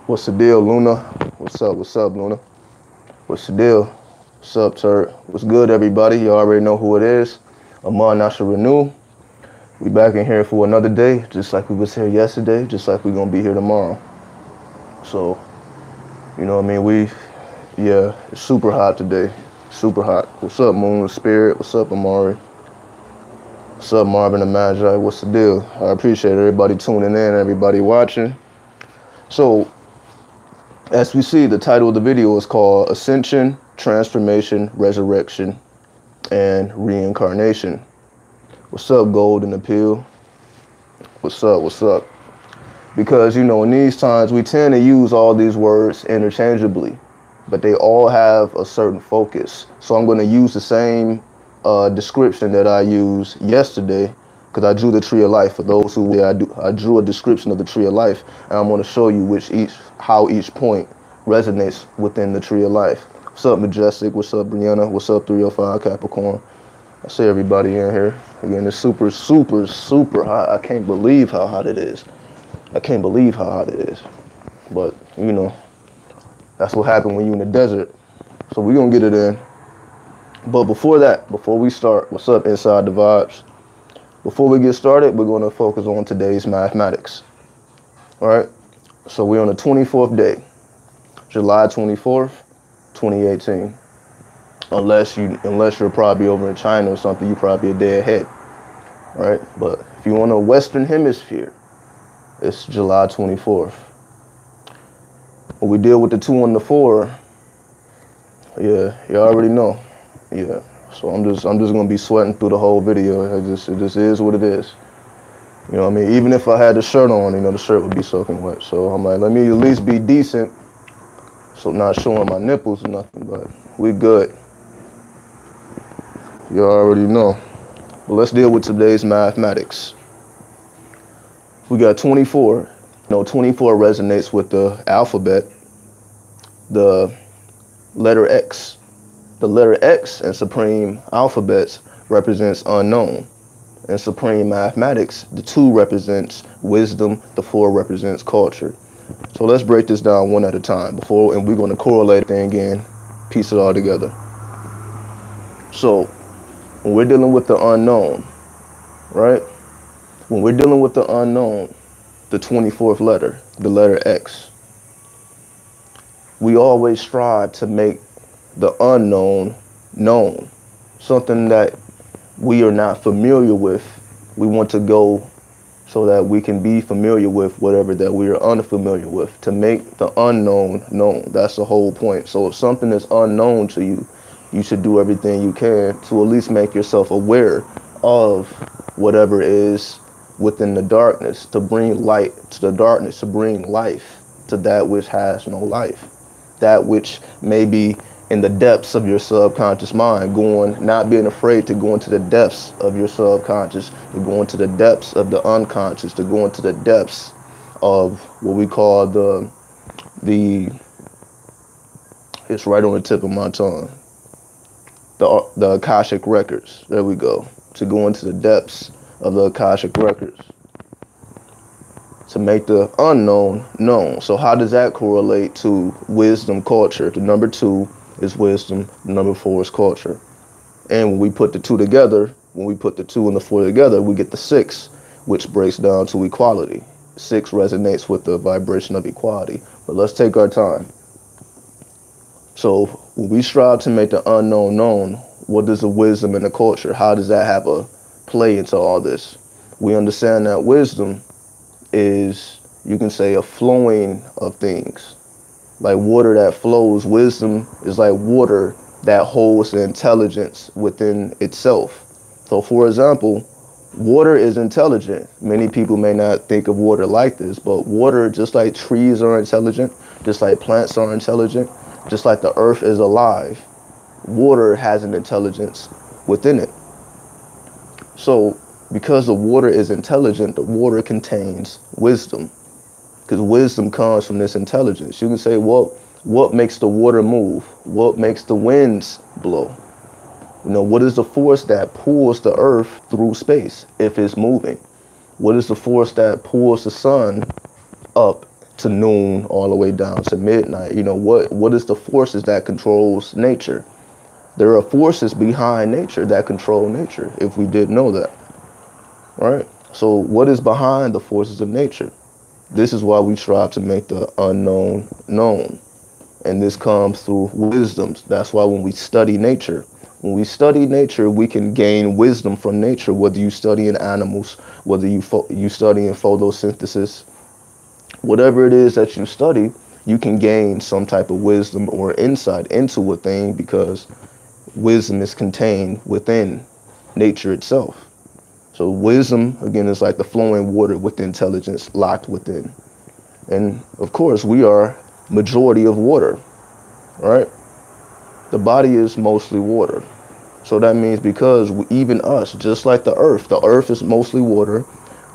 What's the deal, Luna? What's up, Luna? What's the deal? What's up, Turd? What's good, everybody? You already know who it is. Asharenu. We back in here for another day, just like we was here yesterday, just like we gonna be here tomorrow. So, you know what I mean? It's super hot today. Super hot. What's up, Moon Spirit? What's up, Amari? What's up, Marvin and Magi? What's the deal? I appreciate everybody tuning in, everybody watching. So, as we see, the title of the video is called Ascension, Transformation, Resurrection, and Reincarnation. What's up, Golden Appeal? What's up? Because, you know, in these times, we tend to use all these words interchangeably, but they all have a certain focus. So I'm going to use the same description that I used yesterday, because I drew the tree of life. For those who I drew a description of the tree of life, and I'm going to show you how each point resonates within the tree of life. What's up, Majestic? What's up, Brianna? What's up, 305 Capricorn? I see everybody in here. Again, it's super hot. I can't believe how hot it is. But, you know, that's what happened when you're in the desert. So we're going to get it in. But before we start, what's up, Inside the Vibes? Before we get started, we're going to focus on today's mathematics. All right? So we're on the 24th day, July 24th, 2018. Unless you're probably over in China or something, you're probably a day ahead. All right? But if you're on the Western Hemisphere, it's July 24th. When we deal with the 2 and the 4, yeah, you already know. Yeah. So I'm just gonna be sweating through the whole video. It just is what it is. You know what I mean? Even if I had the shirt on, you know, the shirt would be soaking wet. So I'm like, let me at least be decent. So not showing my nipples or nothing, but we good. You already know. But let's deal with today's mathematics. We got 24. You know, 24 resonates with the alphabet, the letter X. The letter X in supreme alphabets represents unknown. In supreme mathematics, the 2 represents wisdom, the 4 represents culture. So let's break this down one at a time and we're going to correlate the thing again, piece it all together. So when we're dealing with the unknown, right? When we're dealing with the unknown, the 24th letter, the letter X, we always strive to make the unknown known, something that we are not familiar with. We want to go so that we can be familiar with whatever that we are unfamiliar with, to make the unknown known. That's the whole point. So if something is unknown to you, you should do everything you can to at least make yourself aware of whatever is within the darkness, to bring light to the darkness, to bring life to that which has no life, that which may be in the depths of your subconscious mind, not being afraid to go into the depths of your subconscious, to go into the depths of the unconscious, to go into the depths of what we call it's right on the tip of my tongue, the Akashic records. There we go. To go into the depths of the Akashic records, to make the unknown known. So how does that correlate to wisdom, culture? The number 2 is wisdom, the number 4 is culture. And when we put the 2 together, when we put the 2 and the 4 together, we get the 6, which breaks down to equality. 6 resonates with the vibration of equality. But let's take our time. So when we strive to make the unknown known, what is the wisdom and the culture? How does that have a play into all this? We understand that wisdom is, you can say, a flowing of things. Like water that flows, wisdom is like water that holds the intelligence within itself. So for example, water is intelligent. Many people may not think of water like this, but water, just like trees are intelligent, just like plants are intelligent, just like the earth is alive, water has an intelligence within it. So because the water is intelligent, the water contains wisdom. Because wisdom comes from this intelligence. You can say, well, what makes the water move? What makes the winds blow? You know, what is the force that pulls the earth through space if it's moving? What is the force that pulls the sun up to noon, all the way down to midnight. You know, what is the forces that controls nature? There are forces behind nature that control nature, if we did know that, right? So what is behind the forces of nature? This is why we strive to make the unknown known. And this comes through wisdoms. That's why when we study nature, we can gain wisdom from nature, whether you study in animals, whether you study in photosynthesis, whatever it is that you study, you can gain some type of wisdom or insight into a thing, because wisdom is contained within nature itself. So wisdom, again, is like the flowing water with intelligence locked within. And of course, we are majority of water, right? The body is mostly water. So that means because even us, just like the earth is mostly water,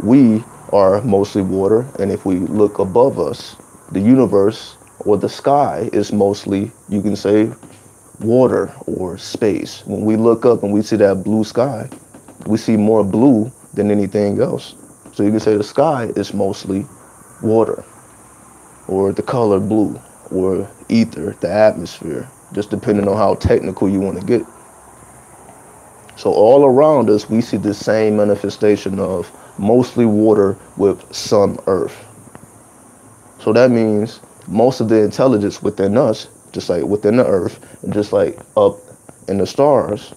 we are mostly water. And if we look above us, the universe or the sky is mostly, you can say, water or space. When we look up and we see that blue sky, we see more blue than anything else. So you can say the sky is mostly water, or the color blue, or ether, the atmosphere, just depending on how technical you want to get. So all around us, we see the same manifestation of mostly water with some earth. So that means most of the intelligence within us, just like within the earth, and just like up in the stars,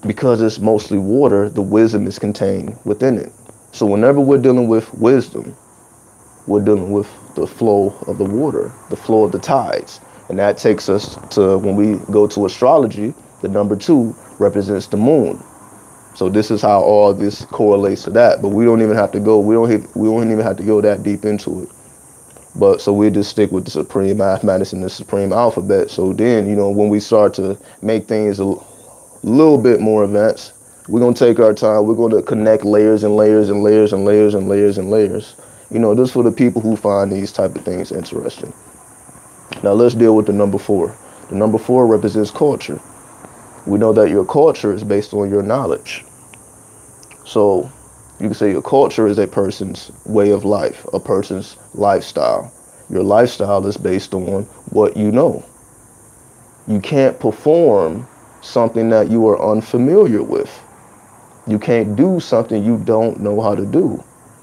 because it's mostly water, the wisdom is contained within it. So whenever we're dealing with wisdom, we're dealing with the flow of the water, the flow of the tides. And that takes us to, when we go to astrology, the number 2 represents the moon. So this is how all this correlates to that. But we don't even have to go, we don't even have to go that deep into it. But so we just stick with the supreme mathematics and the supreme alphabet. So then, you know, when we start to make things a little bit more advanced, we're going to take our time. We're going to connect layers and layers and layers and layers and layers and layers. You know, this is for the people who find these type of things interesting. Now let's deal with the number 4. The number 4 represents culture. We know that your culture is based on your knowledge. So you can say your culture is a person's way of life, a person's lifestyle. Your lifestyle is based on what you know. You can't perform something that you are unfamiliar with. You can't do something you don't know how to do.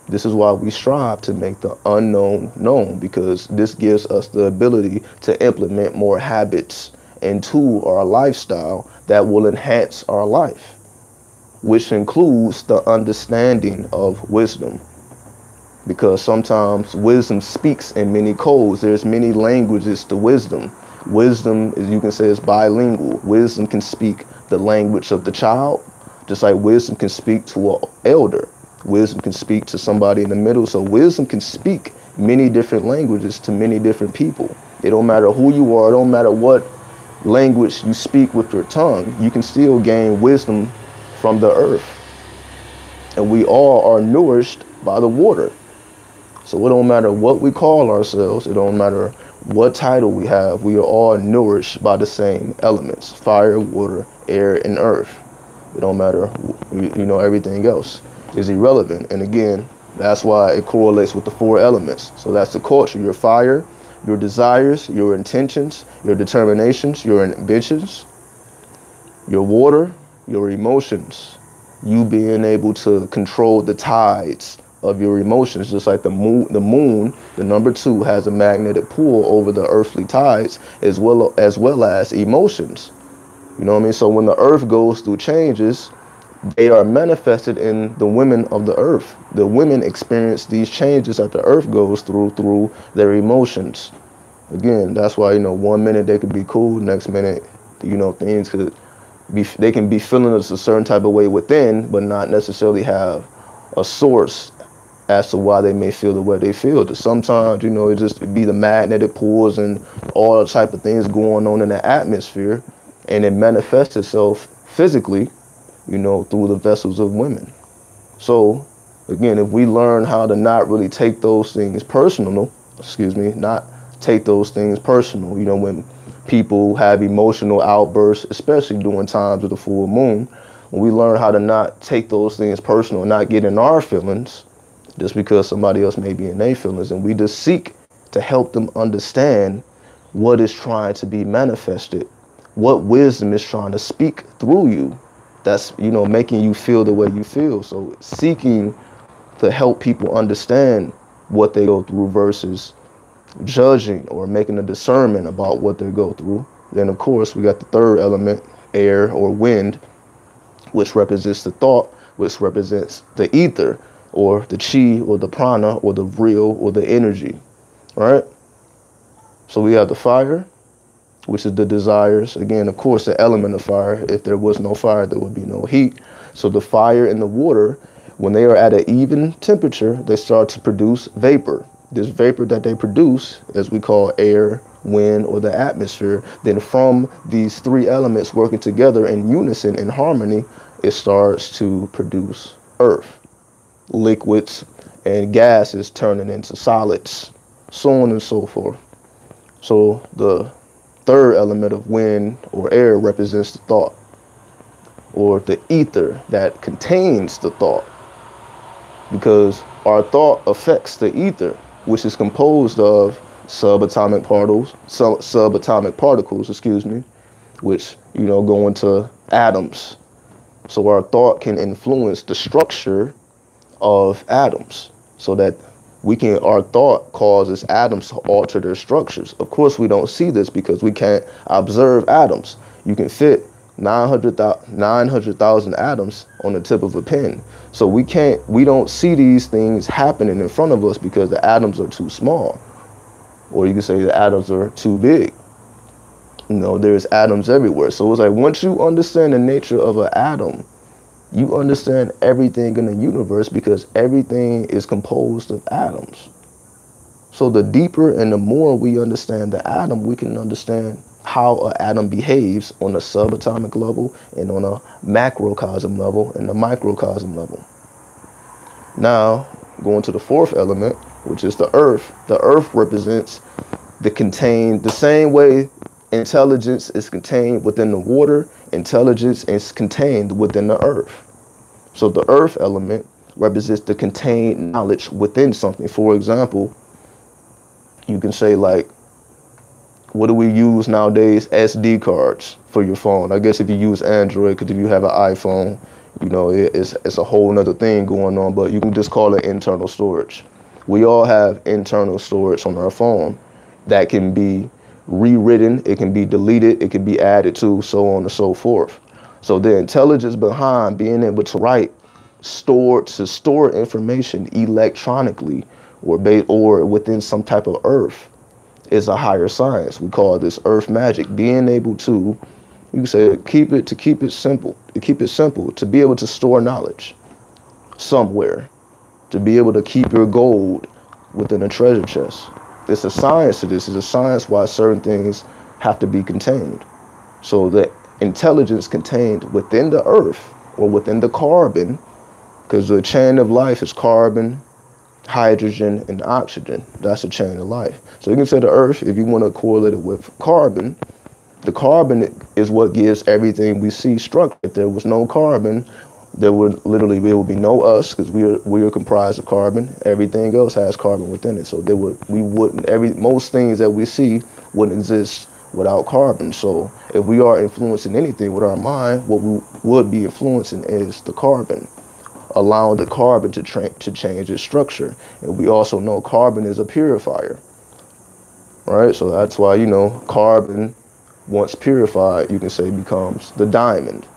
This is why we strive to make the unknown known, because this gives us the ability to implement more habits into our lifestyle that will enhance our life, which includes the understanding of wisdom. Because sometimes wisdom speaks in many codes. There's many languages to wisdom. Wisdom, as you can say, is bilingual. Wisdom can speak the language of the child, just like wisdom can speak to an elder. Wisdom can speak to somebody in the middle. So wisdom can speak many different languages to many different people. It don't matter who you are. It don't matter what language you speak with your tongue. You can still gain wisdom from the earth. And we all are nourished by the water. So it don't matter what we call ourselves. It don't matter what title we have. We are all nourished by the same elements: fire, water, air, and earth. It don't matter, you know, everything else is irrelevant. And again, that's why it correlates with the 4 elements. So that's the culture: your fire, your desires, your intentions, your determinations, your ambitions, your water, your emotions, you being able to control the tides of your emotions. Just like the moon, the number 2, has a magnetic pull over the earthly tides, as well as emotions. You know what I mean? So when the earth goes through changes, they are manifested in the women of the earth. The women experience these changes that the earth goes through their emotions. Again, that's why, you know, one minute they could be cool, next minute, you know, things could be, they can be feeling a certain type of way within, but not necessarily have a source as to why they may feel the way they feel. Sometimes, you know, it just be the magnetic pulls and all the type of things going on in the atmosphere, and it manifests itself physically, you know, through the vessels of women. So again, if we learn how to not really take those things personal, not take those things personal, you know, when people have emotional outbursts, especially during times of the full moon, when we learn how to not take those things personal, not get in our feelings, just because somebody else may be in their feelings, and we just seek to help them understand what is trying to be manifested, what wisdom is trying to speak through you, that's, you know, making you feel the way you feel. So seeking to help people understand what they go through versus judging or making a discernment about what they go through. Then of course we got the third element, air or wind, which represents the thought, which represents the ether or the chi or the prana or the real or the energy. All right. So we have the fire, which is the desires. Again, of course, the element of fire. If there was no fire, there would be no heat. So the fire and the water, when they are at an even temperature, they start to produce vapor. This vapor that they produce, as we call air, wind, or the atmosphere, then from these three elements working together in unison, in harmony, it starts to produce earth, liquids, and gases turning into solids, so on and so forth. So the third element of wind or air represents the thought, or the ether that contains the thought, because our thought affects the ether, which is composed of subatomic particles, excuse me, which, you know, go into atoms. So our thought can influence the structure of atoms, so that our thought causes atoms to alter their structures. Of course, we don't see this because we can't observe atoms. You can fit 900,000 atoms on the tip of a pen. So we don't see these things happening in front of us because the atoms are too small. Or you can say the atoms are too big. You know, there's atoms everywhere. So it's like, once you understand the nature of an atom, you understand everything in the universe, because everything is composed of atoms. So the deeper and the more we understand the atom, we can understand how an atom behaves on a subatomic level and on a macrocosm level and a microcosm level. Now, going to the fourth element, which is the earth. The earth represents the same way intelligence is contained within the water, intelligence is contained within the earth. So the earth element represents the contained knowledge within something. For example, you can say, like, what do we use nowadays? SD cards for your phone. I guess if you use Android, because if you have an iPhone, you know, it's a whole nother thing going on, but you can just call it internal storage. We all have internal storage on our phone that can be rewritten, it can be deleted, it can be added to, so on and so forth. So the intelligence behind being able to store information electronically or within some type of earth is a higher science. We call this earth magic. Being able to, you can say, to keep it simple, to be able to store knowledge somewhere, to be able to keep your gold within a treasure chest. It's a science to this. It's a science why certain things have to be contained. So the intelligence contained within the earth or within the carbon, because the chain of life is carbon, hydrogen, and oxygen. That's the chain of life. So you can say the earth, if you want to correlate it with carbon, the carbon is what gives everything we see structure. If there was no carbon, there would be no us, because we are comprised of carbon. Everything else has carbon within it. So most things that we see wouldn't exist without carbon. So if we are influencing anything with our mind, what we would be influencing is the carbon, allowing the carbon to change its structure. And we also know carbon is a purifier, right? So that's why, you know, carbon, once purified, you can say becomes the diamond.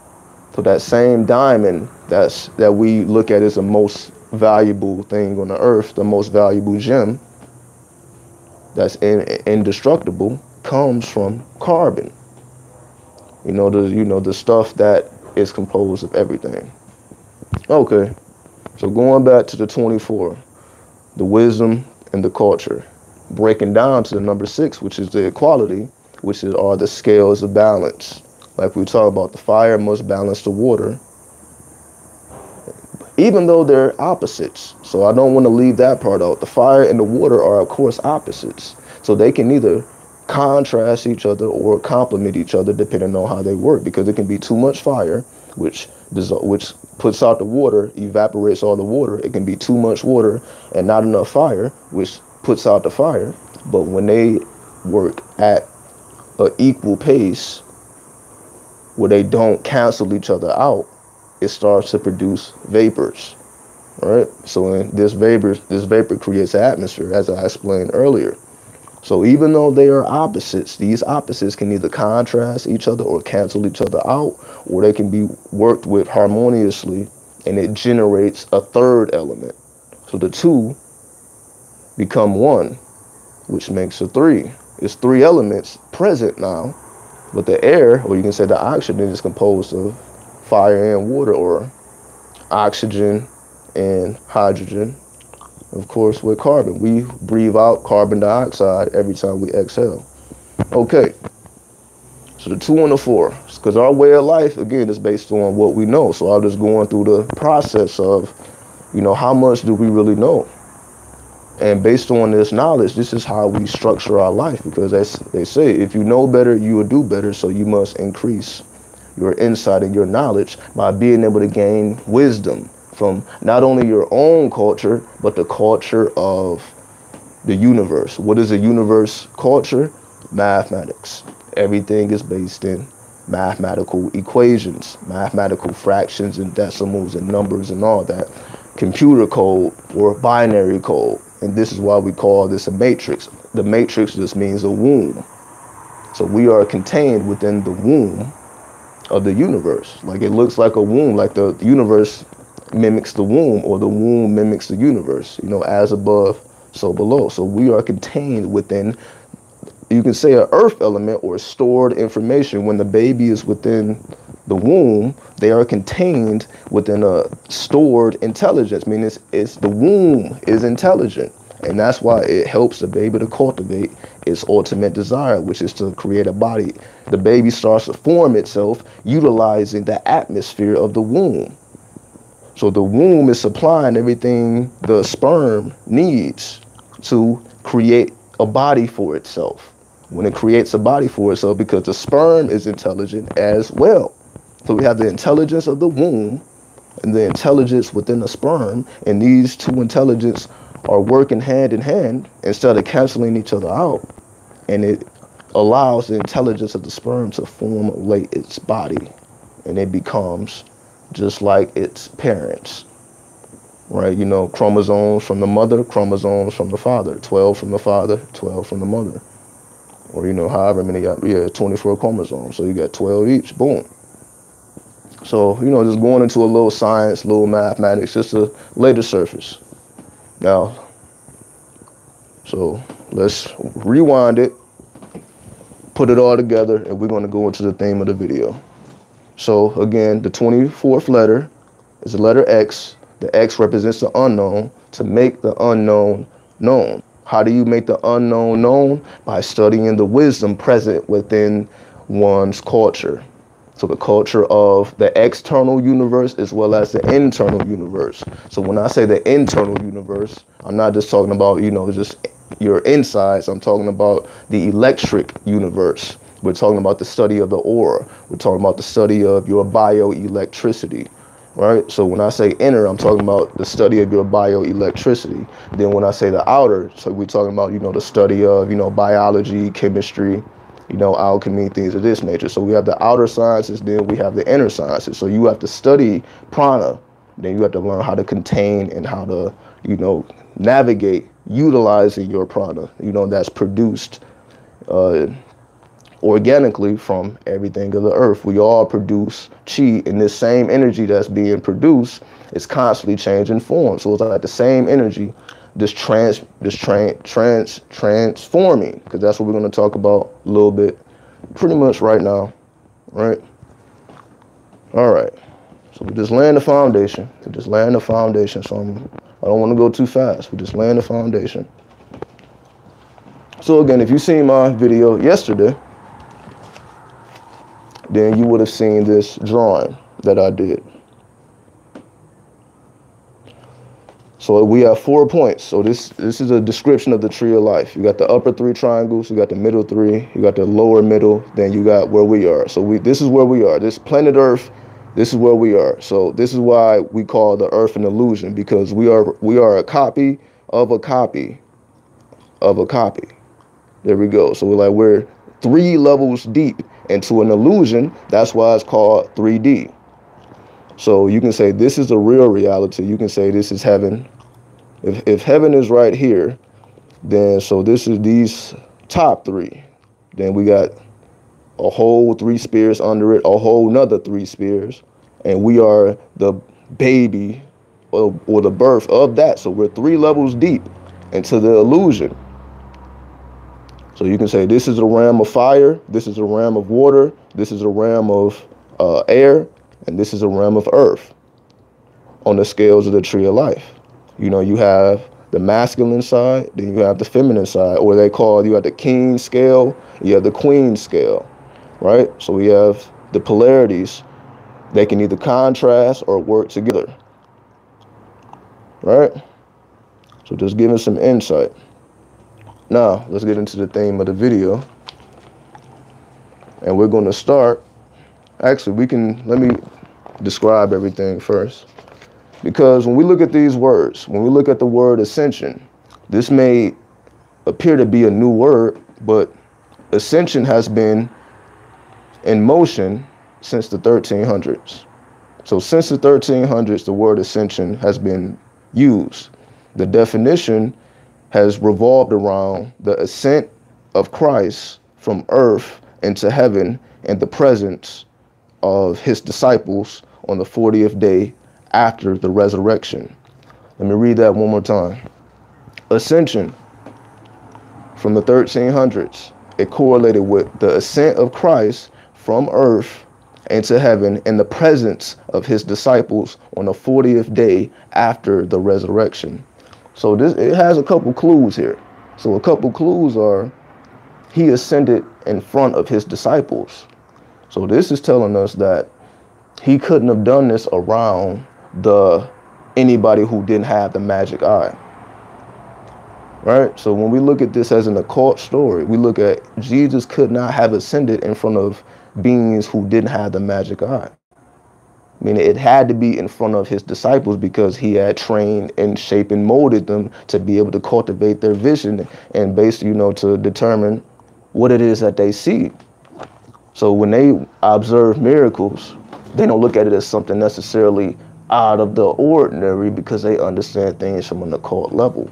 So that same diamond that we look at as the most valuable thing on the earth, the most valuable gem that's indestructible, comes from carbon. The stuff that is composed of everything. Okay, so going back to the 24, the wisdom and the culture, breaking down to the number 6, which is the equality, which are the scales of balance. Like we talk about, the fire must balance the water, even though they're opposites. So I don't want to leave that part out. The fire and the water are, of course, opposites. So they can neither contrast each other or complement each other depending on how they work, because it can be too much fire, which puts out the water, evaporates all the water. It can be too much water and not enough fire, which puts out the fire. But when they work at an equal pace where they don't cancel each other out, it starts to produce vapors, right? So in this vapor creates an atmosphere, as I explained earlier. So even though they are opposites, these opposites can either contrast each other or cancel each other out, or they can be worked with harmoniously, and it generates a third element. So the two become one, which makes a three. It's three elements present now, but the air, or you can say the oxygen, is composed of fire and water, or oxygen and hydrogen. Of course, with carbon, we breathe out carbon dioxide every time we exhale. Okay, so the 2 and the 4, because our way of life, again, is based on what we know. So I'm just going through the process of, how much do we really know? And based on this knowledge, this is how we structure our life, because they say, if you know better, you will do better. So you must increase your insight and your knowledge by being able to gain wisdom from not only your own culture, but the culture of the universe. What is a universe culture? Mathematics. Everything is based in mathematical equations, mathematical fractions and decimals and numbers and all that. Computer code or binary code. And this is why we call this a matrix. The matrix just means a womb. So we are contained within the womb of the universe. Like, it looks like a womb, like the universe mimics the womb, or the womb mimics the universe, as above, so below. So we are contained within, you can say, an earth element or stored information. When the baby is within the womb, they are contained within a stored intelligence. I mean, it's the womb is intelligent, and that's why it helps the baby to cultivate its ultimate desire, which is to create a body. The baby starts to form itself utilizing the atmosphere of the womb. So the womb is supplying everything the sperm needs to create a body for itself. When it creates a body for itself, because the sperm is intelligent as well. So we have the intelligence of the womb and the intelligence within the sperm, and these two intelligences are working hand in hand instead of canceling each other out. And it allows the intelligence of the sperm to formulate its body, and it becomes just like its parents, right? Chromosomes from the mother, chromosomes from the father, 12 from the father, 12 from the mother, or however many, 24 chromosomes. So you got 12 each, boom. So, just going into a little science, little mathematics, just to lay the surface. Now, so let's rewind it, put it all together, and we're going to go into the theme of the video. So again, the 24th letter is the letter X. The X represents the unknown, to make the unknown known. How do you make the unknown known? By studying the wisdom present within one's culture. So the culture of the external universe as well as the internal universe. So when I say the internal universe, I'm not just talking about, just your insides. I'm talking about the electric universe. We're talking about the study of the aura. We're talking about the study of your bioelectricity, right? So when I say inner, I'm talking about the study of your bioelectricity. Then when I say the outer, so we're talking about, the study of, biology, chemistry, alchemy, things of this nature. So we have the outer sciences, then we have the inner sciences. So you have to study prana, then you have to learn how to contain and how to, navigate utilizing your prana, that's produced organically from everything of the earth. We all produce chi, and this same energy that's being produced is constantly changing form. So it's like the same energy, transforming, because that's what we're going to talk about a little bit, pretty much right now, right? All right. So we're just laying the foundation. So I don't want to go too fast. We're just laying the foundation. So again, if you've seen my video yesterday, then you would have seen this drawing that I did. So we have 4 points. So this is a description of the tree of life. You got the upper 3 triangles, you got the middle 3, you got the lower middle, then you got where we are. So this is where we are. This planet Earth, this is where we are. So this is why we call the Earth an illusion, because we are a copy of a copy of a copy. There we go. So we're 3 levels deep into an illusion. That's why it's called 3D. So you can say this is a real reality. You can say this is heaven. If heaven is right here, then so this is these top 3. Then we got a whole 3 spheres under it, a whole nother 3 spheres, and we are the baby or the birth of that. So we're 3 levels deep into the illusion. So you can say this is a realm of fire, this is a realm of water, this is a realm of air, and this is a realm of earth on the scales of the tree of life. You have the masculine side, then you have the feminine side, or you have the king scale, you have the queen scale, right? So we have the polarities. They can either contrast or work together, right? So just giving some insight. Now, let's get into the theme of the video. And we're going to start. Actually, let me describe everything first. Because when we look at these words, when we look at the word ascension, this may appear to be a new word, but ascension has been in motion since the 1300s. So since the 1300s, the word ascension has been used. The definition has revolved around the ascent of Christ from earth into heaven in the presence of his disciples on the 40th day after the resurrection. Let me read that one more time. Ascension from the 1300s, it correlated with the ascent of Christ from earth into heaven in the presence of his disciples on the 40th day after the resurrection. So it has a couple clues here. So a couple clues are he ascended in front of his disciples. So this is telling us that he couldn't have done this around anybody who didn't have the magic eye. Right? So when we look at this as an occult story, we look at Jesus could not have ascended in front of beings who didn't have the magic eye. I mean, it had to be in front of his disciples because he had trained and shaped and molded them to be able to cultivate their vision and basically, to determine what it is that they see. So when they observe miracles, they don't look at it as something necessarily out of the ordinary because they understand things from an occult level.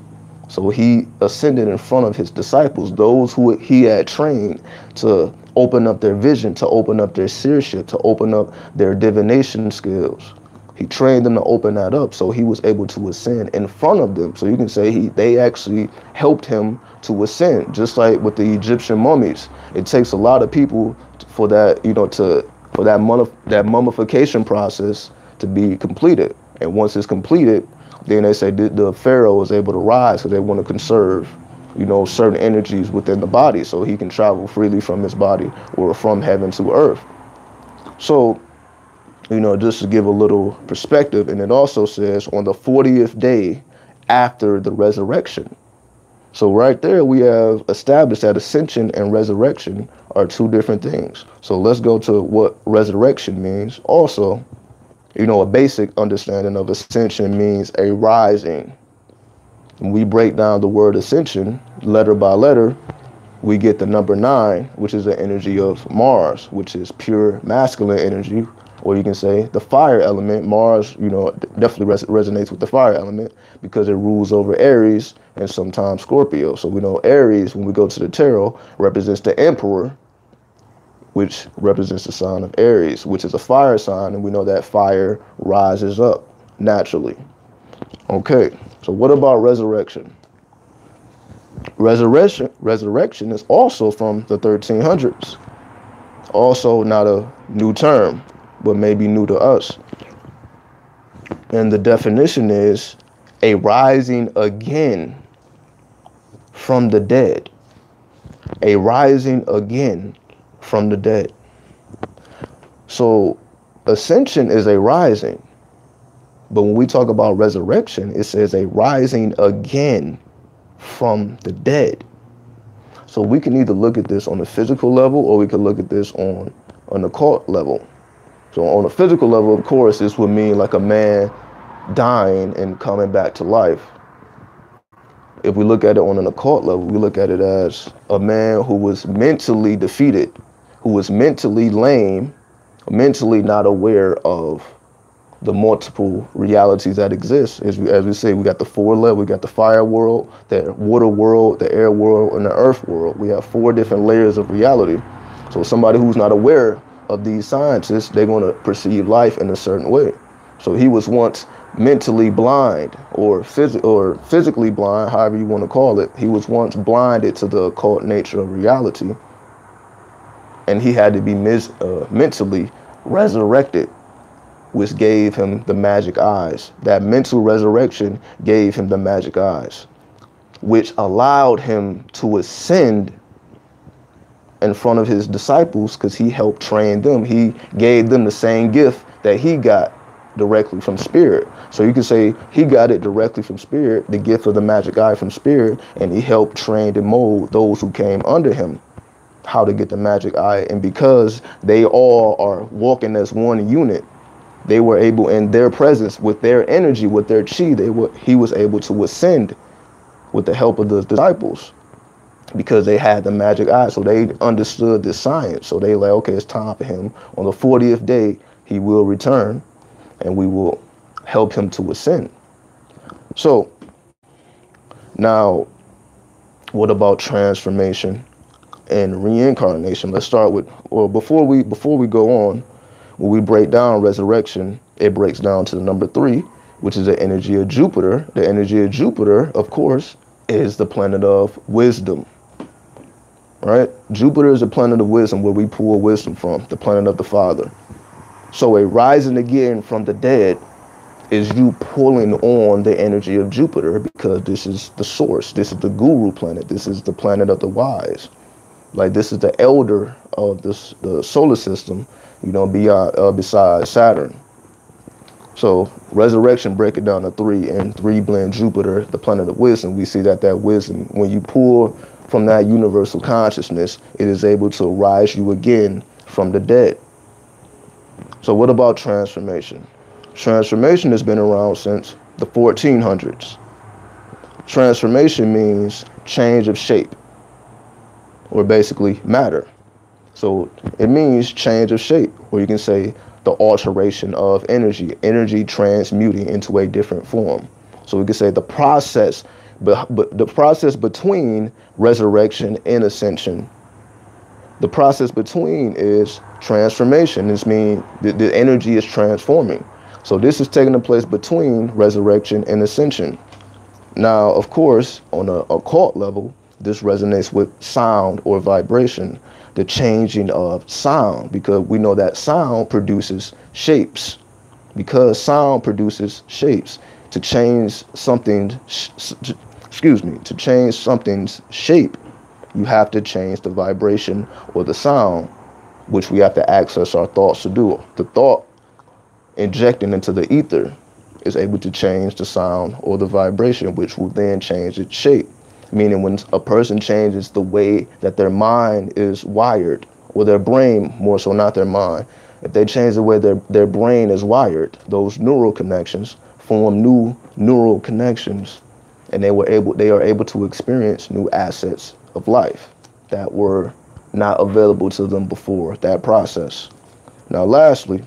So he ascended in front of his disciples, those who he had trained to open up their vision, to open up their seership, to open up their divination skills. He trained them to open that up, so he was able to ascend in front of them. So you can say they actually helped him to ascend, just like with the Egyptian mummies. It takes a lot of people for that, for that mummification process to be completed. And once it's completed, then they say the pharaoh was able to rise because they want to conserve, certain energies within the body so he can travel freely from his body or from heaven to earth. So, just to give a little perspective, and it also says on the 40th day after the resurrection. So right there we have established that ascension and resurrection are 2 different things. So let's go to what resurrection means. Also, a basic understanding of ascension means a rising. When we break down the word ascension letter by letter, we get the number 9, which is the energy of Mars, which is pure masculine energy, or you can say the fire element. Mars, definitely resonates with the fire element because it rules over Aries and sometimes Scorpio. So we know Aries, when we go to the tarot, represents the emperor, which represents the sign of Aries, which is a fire sign, and we know that fire rises up naturally. Okay, so what about resurrection? Resurrection is also from the 1300s. Also not a new term, but maybe new to us. And the definition is a rising again from the dead. A rising again from the dead. So ascension is a rising. But when we talk about resurrection, it says a rising again from the dead. So we can either look at this on the physical level, or we could look at this on an occult level. So on a physical level, of course, this would mean like a man dying and coming back to life. If we look at it on an occult level, we look at it as a man who was mentally defeated, who was mentally lame, mentally not aware of the multiple realities that exist. As we say, we got the four levels. We got the fire world, the water world, the air world, and the earth world. We have four different layers of reality. So somebody who's not aware of these sciences, they're going to perceive life in a certain way. So he was once mentally blind, or physically blind, however you want to call it. He was once blinded to the occult nature of reality, and he had to be mentally resurrected, which gave him the magic eyes. That mental resurrection gave him the magic eyes, which allowed him to ascend in front of his disciples, because he helped train them. He gave them the same gift that he got directly from Spirit. So you can say he got it directly from Spirit, the gift of the magic eye from Spirit, and he helped train and mold those who came under him how to get the magic eye. And because they all are walking as one unit, they were able, in their presence, with their energy, with their chi, he was able to ascend with the help of the disciples, because they had the magic eye. So they understood this science. So they like, okay, it's time for him. On the 40th day, he will return, and we will help him to ascend. So now, what about transformation and reincarnation? Let's start with, well, before we go on, when we break down resurrection, it breaks down to the number 3, which is the energy of Jupiter. The energy of Jupiter, of course, is the planet of wisdom, right? Jupiter is the planet of wisdom, where we pull wisdom from, the planet of the Father. So a rising again from the dead is you pulling on the energy of Jupiter, because this is the source. This is the guru planet. This is the planet of the wise. Like, this is the elder of the solar system, you know, beyond, besides Saturn. So resurrection, break it down to 3, and 3 blend Jupiter, the planet of wisdom. We see that wisdom, when you pull from that universal consciousness, it is able to rise you again from the dead. So what about transformation? Transformation has been around since the 1400s. Transformation means change of shape, or basically matter. So it means change of shape, or you can say the alteration of energy transmuting into a different form. So we can say the process, but the process between resurrection and ascension, the process between is transformation. This means the energy is transforming. So this is taking place between resurrection and ascension. Now, of course, on an occult level, this resonates with sound or vibration, the changing of sound, because we know that sound produces shapes. Because sound produces shapes, to change something, to change something's shape, you have to change the vibration or the sound, which we have to access our thoughts to do. The thought injecting into the ether is able to change the sound or the vibration, which will then change its shape. Meaning, when a person changes the way that their mind is wired, or their brain, more so, not their mind, if they change the way their brain is wired, those neural connections form new neural connections, and they are able to experience new assets of life that were not available to them before that process. Now, lastly,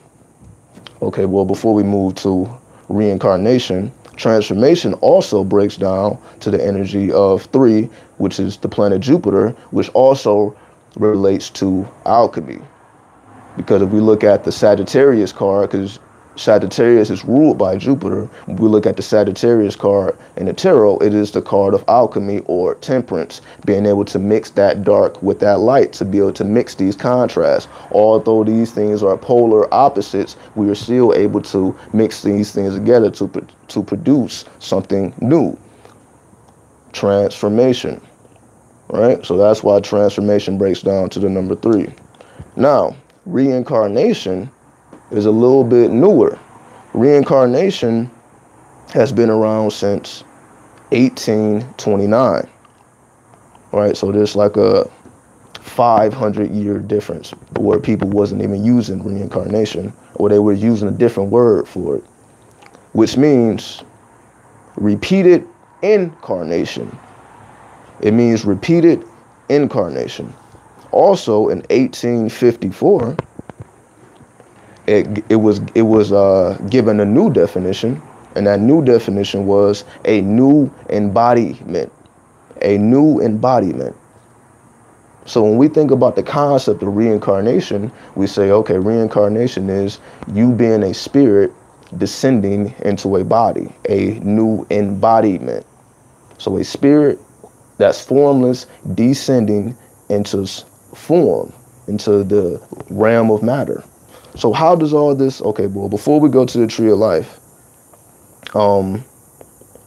okay, well, before we move to reincarnation, transformation also breaks down to the energy of 3, which is the planet Jupiter, which also relates to alchemy. Because if we look at the Sagittarius card, because Sagittarius is ruled by Jupiter, when we look at the Sagittarius card in the tarot, it is the card of alchemy or temperance, being able to mix that dark with that light, to be able to mix these contrasts. Although these things are polar opposites, we are still able to mix these things together to produce something new. Transformation, right? So that's why transformation breaks down to the number 3. Now, reincarnation is a little bit newer, Reincarnation has been around since 1829. Right, so there's like a 500-year difference where people wasn't even using reincarnation, or they were using a different word for it, which means repeated incarnation. It means repeated incarnation. Also, in 1854, it was given a new definition, and that new definition was a new embodiment. A new embodiment. So when we think about the concept of reincarnation, we say, okay, reincarnation is you being a spirit descending into a body, a new embodiment. So a spirit that's formless descending into form, into the realm of matter. So how does all this, okay, well, before we go to the tree of life,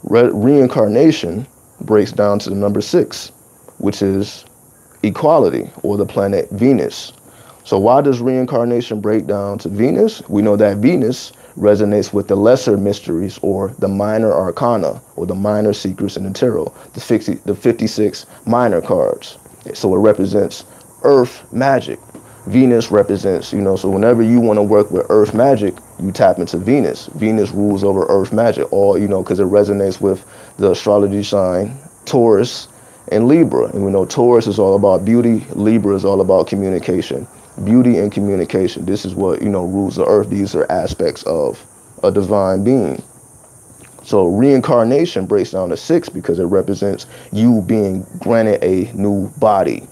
reincarnation breaks down to the number 6, which is equality, or the planet Venus. So why does reincarnation break down to Venus? We know that Venus resonates with the lesser mysteries, or the minor arcana, or the minor secrets in the tarot, the 56 minor cards. So it represents earth magic. Venus represents, so whenever you want to work with earth magic, you tap into Venus. Venus rules over earth magic, all, because it resonates with the astrology sign Taurus and Libra. And we know Taurus is all about beauty, Libra is all about communication. Beauty and communication. This is what, rules the earth. These are aspects of a divine being. So reincarnation breaks down to 6 because it represents you being granted a new body.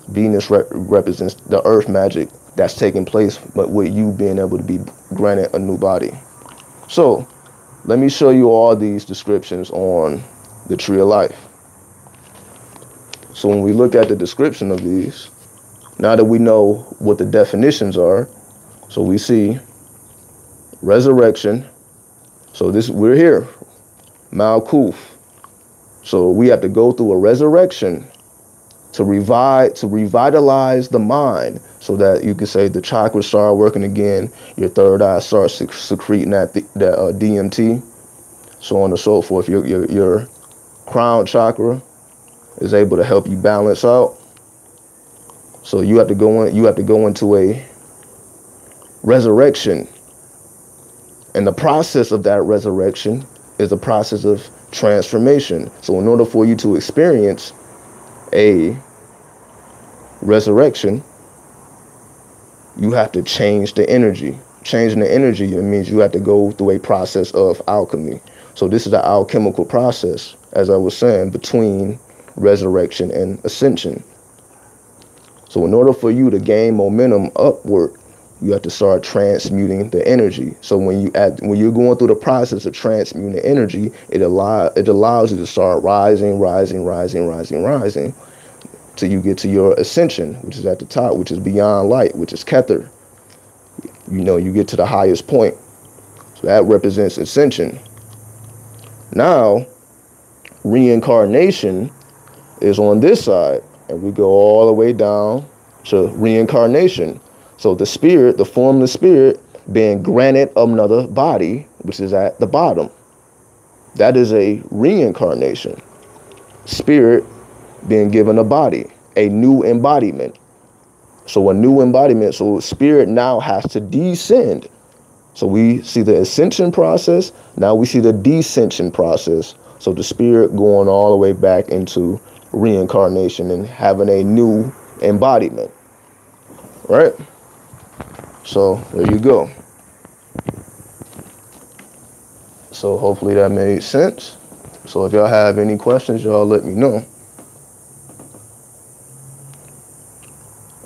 Venus represents the earth magic that's taking place, but with you being able to be granted a new body. So let me show you all these descriptions on the tree of life. So when we look at the description of these, now that we know what the definitions are, so we see resurrection. So we're here, Malkuth. So we have to go through a resurrection to revitalize the mind, so that you can say the chakras start working again, your third eye starts secreting that DMT, so on and so forth. Your crown chakra is able to help you balance out. So you have to go into a resurrection, and the process of that resurrection is a process of transformation. So in order for you to experience a resurrection, you have to change the energy. Changing the energy, it means you have to go through a process of alchemy. So this is the alchemical process, as I was saying, between resurrection and ascension. So in order for you to gain momentum upward, you have to start transmuting the energy. So when you're going through the process of transmuting the energy, it allows you to start rising till you get to your ascension, which is at the top, which is beyond light, which is Kether. You get to the highest point. So that represents ascension. Now, reincarnation is on this side, and we go all the way down to reincarnation. So the spirit, the formless spirit, being granted another body, which is at the bottom. That is a reincarnation. Spirit being given a body, a new embodiment. So a new embodiment, so spirit now has to descend. So we see the ascension process, now we see the descension process. So the spirit going all the way back into reincarnation and having a new embodiment, right? So there you go. So hopefully that made sense. So if y'all have any questions, y'all let me know.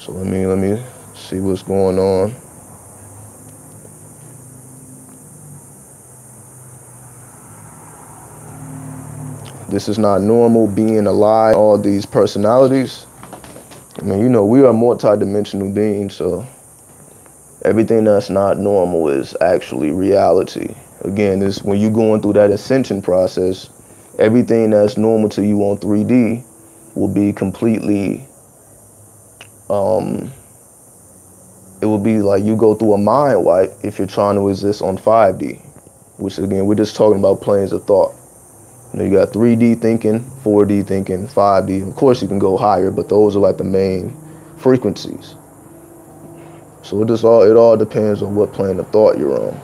So let me see what's going on. This is not normal, being alive, all these personalities. I mean, we are multi-dimensional beings, so everything that's not normal is actually reality. Again, when you're going through that ascension process, everything that's normal to you on 3D will be completely, it will be like you go through a mind wipe if you're trying to exist on 5D. which again, we're just talking about planes of thought. You got 3D thinking, 4D thinking, 5D. Of course, you can go higher, but those are like the main frequencies. So it all depends on what plane of thought you're on.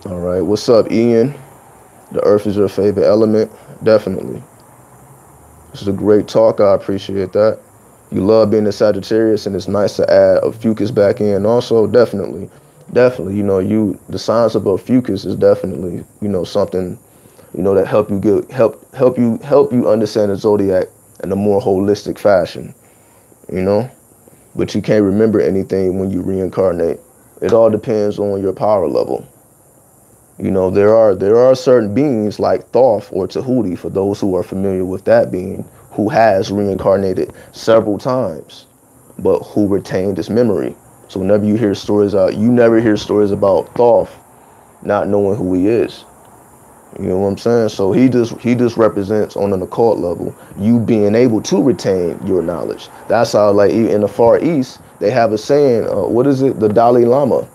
All right, what's up, Ian? The earth is your favorite element? Definitely. This is a great talk. I appreciate that. You love being a Sagittarius, and it's nice to add a Fucus back in. Also, definitely. The science of a Fucus is definitely, something, that help you understand the zodiac in a more holistic fashion. But you can't remember anything when you reincarnate. It all depends on your power level. There are certain beings like Thoth or Tahuti, for those who are familiar with that being, who has reincarnated several times, but who retained his memory. So whenever you hear stories out, you never hear stories about Thoth not knowing who he is. You know what I'm saying? So he just represents, on an occult level, you being able to retain your knowledge. That's how, like, in the Far East, they have a saying, what is it? The Dalai Lama.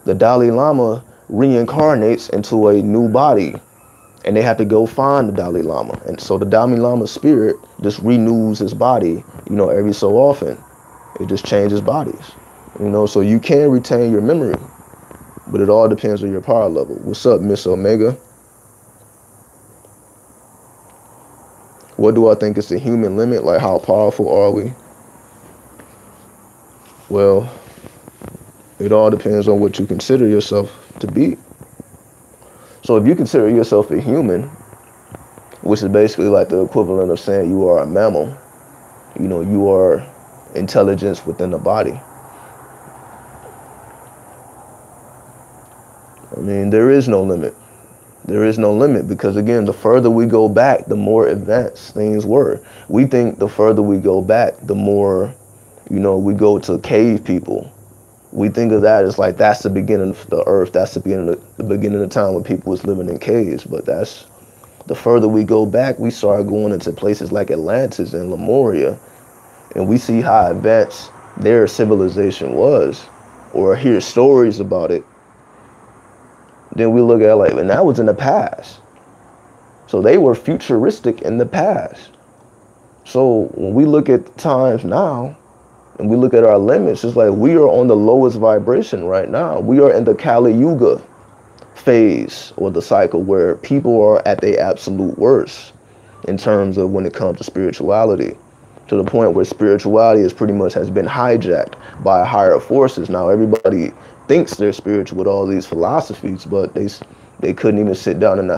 The Dalai Lama reincarnates into a new body, and they have to go find the Dalai Lama. And so the Dalai Lama spirit just renews his body, every so often. It just changes bodies, so you can retain your memory, but it all depends on your power level. What's up, Miss Omega? What do I think is the human limit? Like, how powerful are we? Well, it all depends on what you consider yourself to be. So if you consider yourself a human, which is basically like the equivalent of saying you are a mammal, you are intelligence within the body. I mean, there is no limit. There is no limit because, again, the further we go back, the more advanced things were. We think the further we go back, the more, we go to cave people. We think of that as like that's the beginning of the earth. That's the beginning of the time when people was living in caves. But that's the further we go back, we start going into places like Atlantis and Lemuria, and we see how advanced their civilization was, or hear stories about it. Then we look at like, and that was in the past. So they were futuristic in the past. So when we look at times now, and we look at our limits, it's like we are on the lowest vibration right now. We are in the Kali Yuga phase, or the cycle, where people are at their absolute worst in terms of when it comes to spirituality, to the point where spirituality is pretty much has been hijacked by higher forces. Now everybody thinks they're spiritual with all these philosophies, but they couldn't even sit down and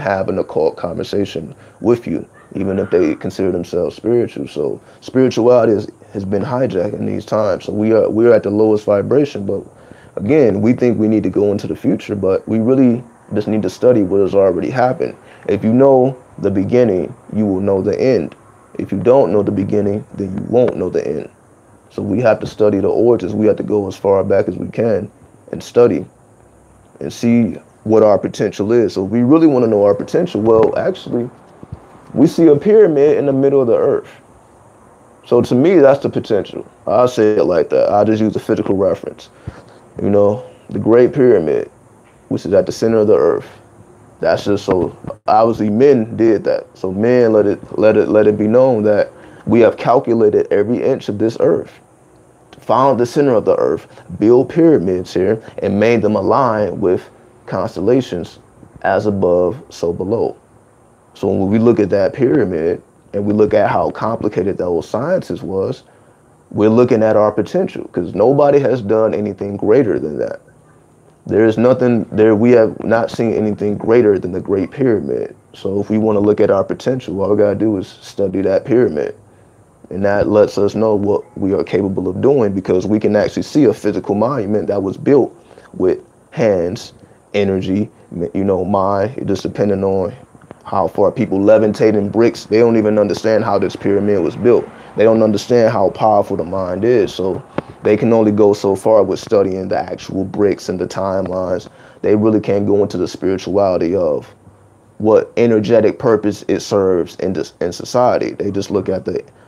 have an occult conversation with you, even if they consider themselves spiritual. So spirituality has been hijacked in these times. So we're at the lowest vibration. But again, we think we need to go into the future, but we really just need to study what has already happened. If you know the beginning, you will know the end. If you don't know the beginning, then you won't know the end. So we have to study the origins. We have to go as far back as we can and study and see what our potential is. So if we really want to know our potential, well, actually, we see a pyramid in the middle of the earth. So to me, that's the potential. I'll say it like that. I'll just use a physical reference. The Great Pyramid, which is at the center of the earth. That's just so obviously men did that. So men let it be known that we have calculated every inch of this earth, found the center of the earth, built pyramids here, and made them align with constellations, as above, so below. So when we look at that pyramid and we look at how complicated those sciences was, we're looking at our potential, because nobody has done anything greater than that. There is nothing there. We have not seen anything greater than the Great Pyramid. So if we want to look at our potential, all we got to do is study that pyramid. And that lets us know what we are capable of doing, because we can actually see a physical monument that was built with hands, energy, mind. It just depending on how far people levitating bricks. They don't even understand how this pyramid was built. They don't understand how powerful the mind is. So they can only go so far with studying the actual bricks and the timelines. They really can't go into the spirituality of what energetic purpose it serves in society. They just look at the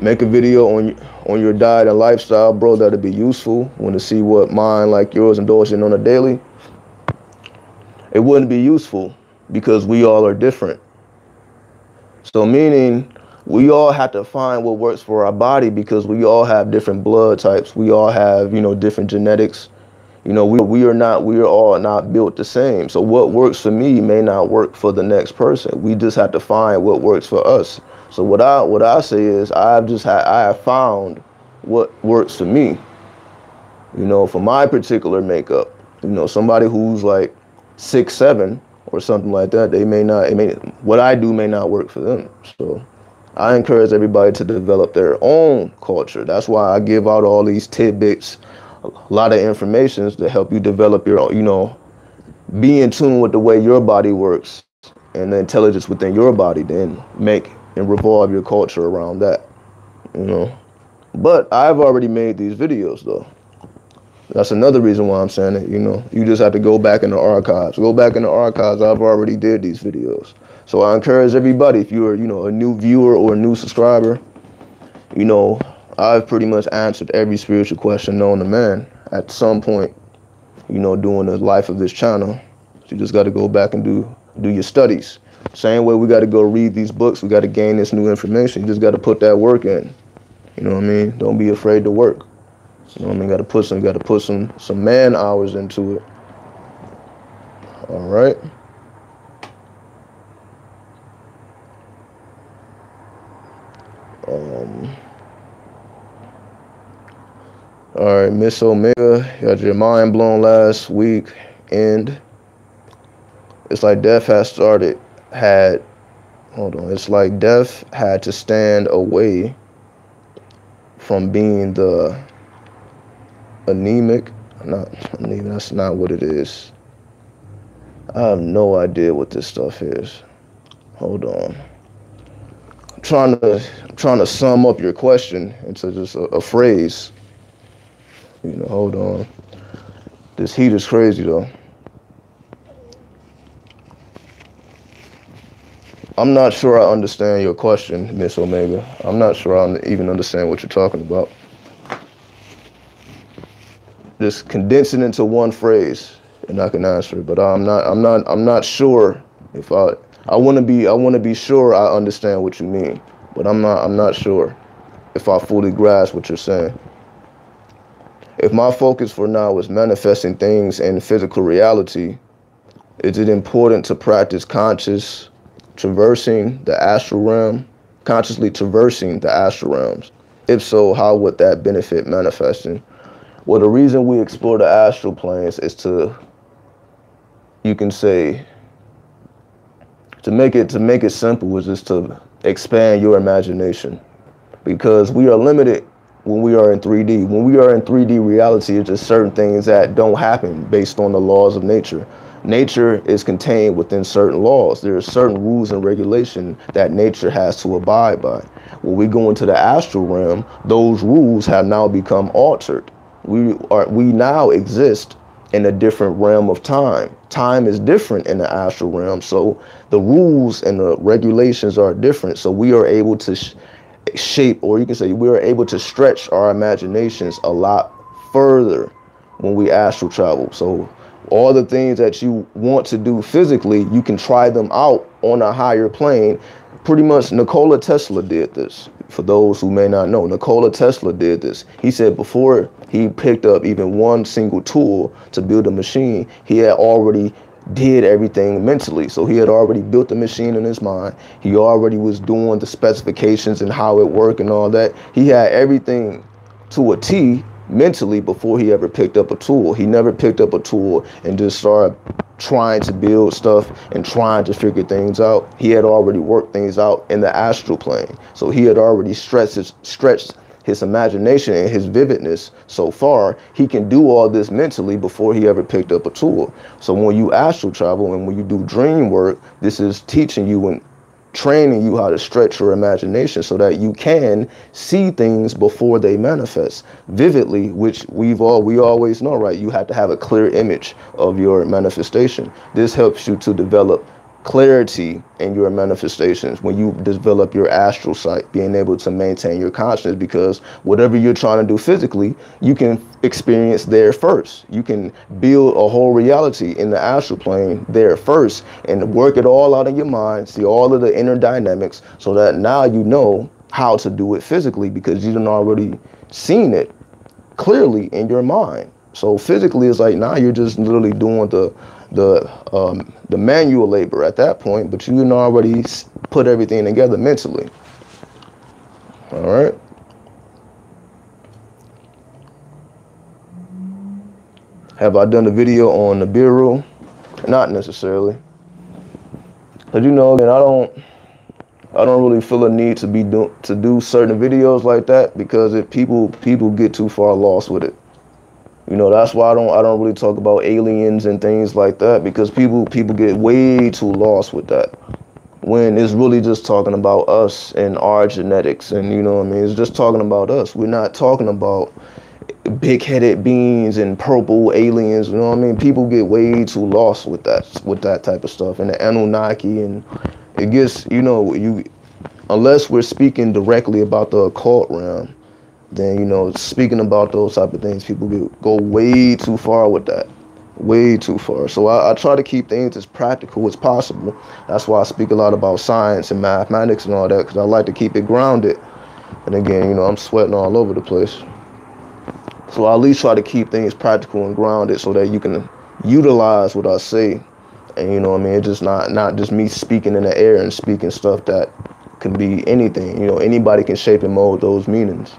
Make a video on your diet and lifestyle, bro. That'd be useful. Want to see what mine like yours endorsing on a daily? It wouldn't be useful because we all are different. So meaning we all have to find what works for our body because we all have different blood types. We all have, different genetics. We are all not built the same. So what works for me may not work for the next person. We just have to find what works for us. So what I say is I have found what works for me. For my particular makeup. Somebody who's like 6'7" or something like that, what I do may not work for them. So I encourage everybody to develop their own culture. That's why I give out all these tidbits, a lot of information to help you develop your own, be in tune with the way your body works and the intelligence within your body, then make and revolve your culture around that, But I've already made these videos though. That's another reason why I'm saying it, You just have to go back in the archives. Go back in the archives. I've already did these videos. So I encourage everybody, if you're, a new viewer or a new subscriber, I've pretty much answered every spiritual question known to man at some point, during the life of this channel. So you just got to go back and do your studies. Same way we got to go read these books. We got to gain this new information. You just got to put that work in. You know what I mean? Don't be afraid to work. You know what I mean? Got to put some man hours into it. All right. All right, Miss Omega, you had your mind blown last week, and it's like death it's like death had to stand away from being the anemic. That's not what it is. I have no idea what this stuff is. Hold on. I'm trying to sum up your question into just a phrase. Hold on. This heat is crazy though. I'm not sure I understand your question, Miss Omega. I'm not sure I even understand what you're talking about. Just condense it into one phrase and I can answer it. But I'm not sure if I want to be sure I understand what you mean, but I'm not sure if I fully grasp what you're saying. If my focus for now is manifesting things in physical reality, is it important to practice consciously traversing the astral realms? If so, how would that benefit manifesting? Well, the reason we explore the astral planes is to make it simple, is just to expand your imagination, because we are limited when we are in 3D. When we are in 3D reality, it's just certain things that don't happen based on the laws of nature. Nature is contained within certain laws. There are certain rules and regulation that nature has to abide by. When we go into the astral realm, those rules have now become altered. We now exist in a different realm of time. Time is different in the astral realm, so the rules and the regulations are different. So we are able to shape, or you can say we are able to stretch our imaginations a lot further when we astral travel. So all the things that you want to do physically, you can try them out on a higher plane. Pretty much Nikola Tesla did this. For those who may not know, Nikola Tesla did this. He said before he picked up even one single tool to build a machine, he had already did everything mentally. So he had already built the machine in his mind. He already was doing the specifications and how it worked and all that. He had everything to a T mentally before he ever picked up a tool. He never picked up a tool and just started trying to build stuff and trying to figure things out. He had already worked things out in the astral plane. So he had already stretched his imagination and his vividness so far. He can do all this mentally before he ever picked up a tool. So when you astral travel and when you do dream work, this is teaching you and training you how to stretch your imagination so that you can see things before they manifest vividly, which we always know, right? You have to have a clear image of your manifestation. This helps you to develop clarity in your manifestations when you develop your astral sight, being able to maintain your consciousness, because whatever you're trying to do physically, you can experience there first. You can build a whole reality in the astral plane there first and work it all out in your mind, see all of the inner dynamics, so that now you know how to do it physically because you done already seen it clearly in your mind. So physically, it's like now you're just literally doing the manual labor at that point, but you can already put everything together mentally. All right. Have I done a video on the Nibiru? Not necessarily, because again, I don't really feel a need to do certain videos like that, because if people get too far lost with it. That's why I don't really talk about aliens and things like that, because people get way too lost with that, when it's really just talking about us and our genetics, and it's just talking about us. We're not talking about big-headed beings and purple aliens. People get way too lost with that type of stuff, and the Anunnaki, and it gets unless we're speaking directly about the occult realm, then speaking about those type of things, people go way too far with that, way too far. So I try to keep things as practical as possible. That's why I speak a lot about science and mathematics and all that, because I like to keep it grounded. And again, I'm sweating all over the place, so I at least try to keep things practical and grounded so that you can utilize what I say. And it's just not just me speaking in the air and speaking stuff that can be anything. Anybody can shape and mold those meanings.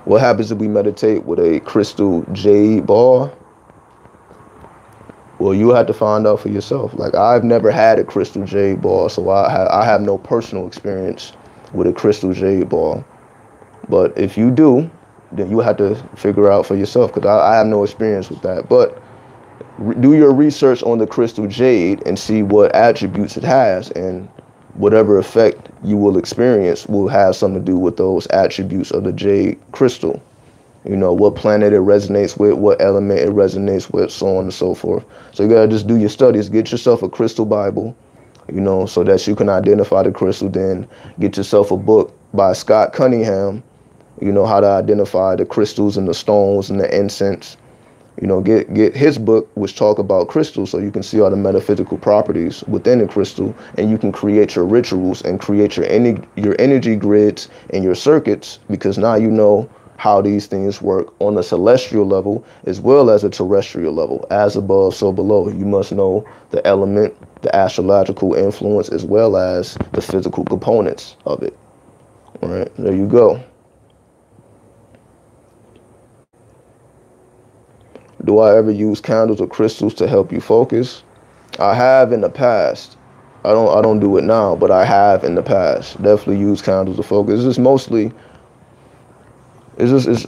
What happens if we meditate with a crystal jade ball? Well, you have to find out for yourself. Like, I've never had a crystal jade ball, so I have no personal experience with a crystal jade ball. But if you do, then you have to figure out for yourself, because I have no experience with that. But do your research on the crystal jade and see what attributes it has, and whatever effect you will experience will have something to do with those attributes of the jade crystal. What planet it resonates with, what element it resonates with, so on and so forth. So you gotta just do your studies. Get yourself a crystal Bible, so that you can identify the crystal. Then get yourself a book by Scott Cunningham, how to identify the crystals and the stones and the incense. Get his book, which talk about crystals, so you can see all the metaphysical properties within the crystal, and you can create your rituals and create your energy grids and your circuits, because now you know how these things work on a celestial level as well as a terrestrial level. As above, so below. You must know the element, the astrological influence, as well as the physical components of it. All right, there you go. Do I ever use candles or crystals to help you focus? I have in the past. I don't do it now, but I have in the past. Definitely use candles to focus. It's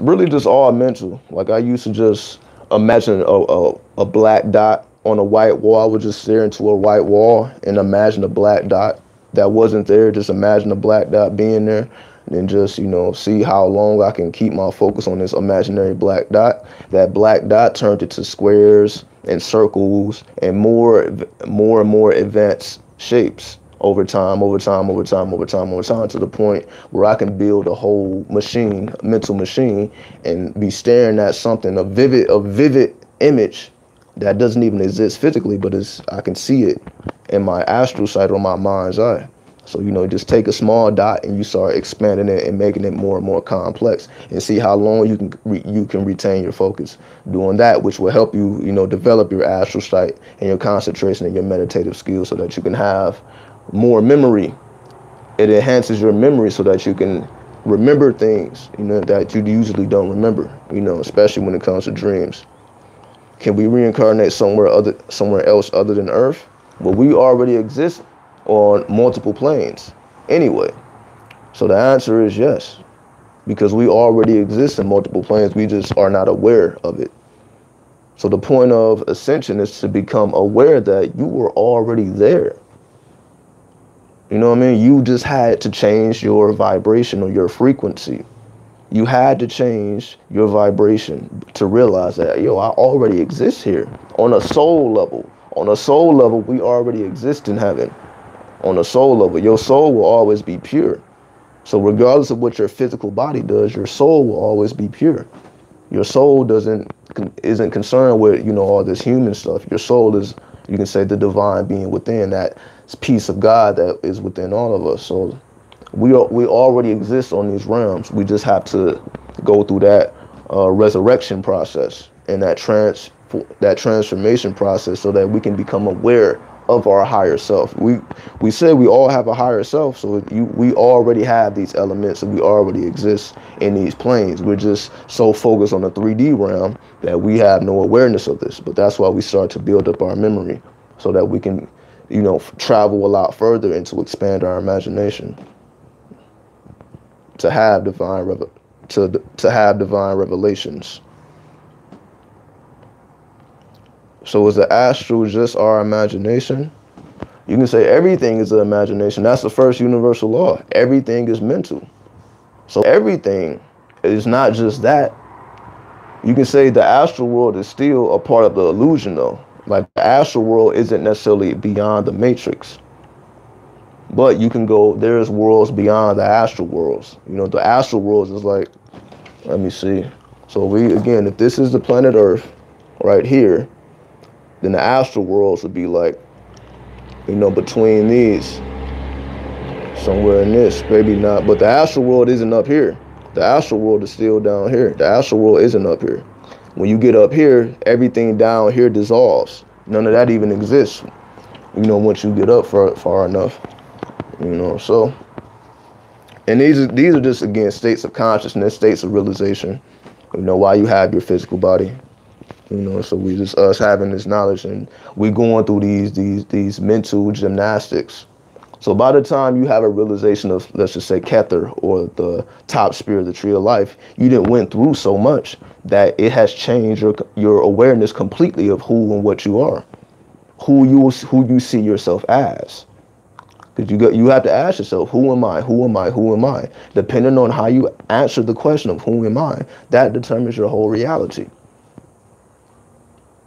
really just all mental. Like, I used to just imagine a black dot on a white wall. I would just stare into a white wall and imagine a black dot that wasn't there. Just imagine a black dot being there. And just, see how long I can keep my focus on this imaginary black dot. That black dot turned into squares and circles and more and more advanced shapes over time, to the point where I can build a whole machine, mental machine, and be staring at something, a vivid image that doesn't even exist physically, but I can see it in my astral sight or my mind's eye. So, just take a small dot and you start expanding it and making it more and more complex, and see how long you can retain your focus doing that, which will help you, develop your astral sight and your concentration and your meditative skills, so that you can have more memory. It enhances your memory so that you can remember things, that you usually don't remember, especially when it comes to dreams. Can we reincarnate somewhere else other than Earth? Well, we already exist on multiple planes anyway. So the answer is yes, because we already exist in multiple planes. We just are not aware of it. So the point of ascension is to become aware that you were already there. You just had to change your vibration or your frequency. You had to change your vibration to realize that, I already exist here on a soul level, On a soul level, we already exist in heaven. On a soul level, your soul will always be pure. So regardless of what your physical body does, your soul will always be pure. Your soul isn't concerned with, all this human stuff. Your soul is, you can say, the divine being within, that piece of God that is within all of us. So we already exist on these realms. We just have to go through that resurrection process and that transformation process so that we can become aware of our higher self. We say we all have a higher self, so we already have these elements and we already exist in these planes. We're just so focused on the 3D realm that we have no awareness of this. But that's why we start to build up our memory so that we can, travel a lot further and to expand our imagination, to have divine revelations. So is the astral just our imagination? You can say everything is an imagination. That's the first universal law. Everything is mental. So everything is not just that. You can say the astral world is still a part of the illusion, though. Like, the astral world isn't necessarily beyond the matrix. But you can go, there's worlds beyond the astral worlds. The astral worlds is like, let me see. So if this is the planet Earth right here, then the astral worlds would be like, between these, somewhere in this, maybe not. But the astral world isn't up here. The astral world is still down here. The astral world isn't up here. When you get up here, everything down here dissolves. None of that even exists, once you get up far enough. So, and these are just, again, states of consciousness, states of realization, why you have your physical body. So we just, us having this knowledge, and we going through these mental gymnastics. So by the time you have a realization of, let's just say, Kether, or the top spirit of the tree of life, you didn't went through so much that it has changed your awareness completely of who and what you are, who you see yourself as. Because you have to ask yourself, who am I? Who am I? Who am I? Depending on how you answer the question of who am I, that determines your whole reality.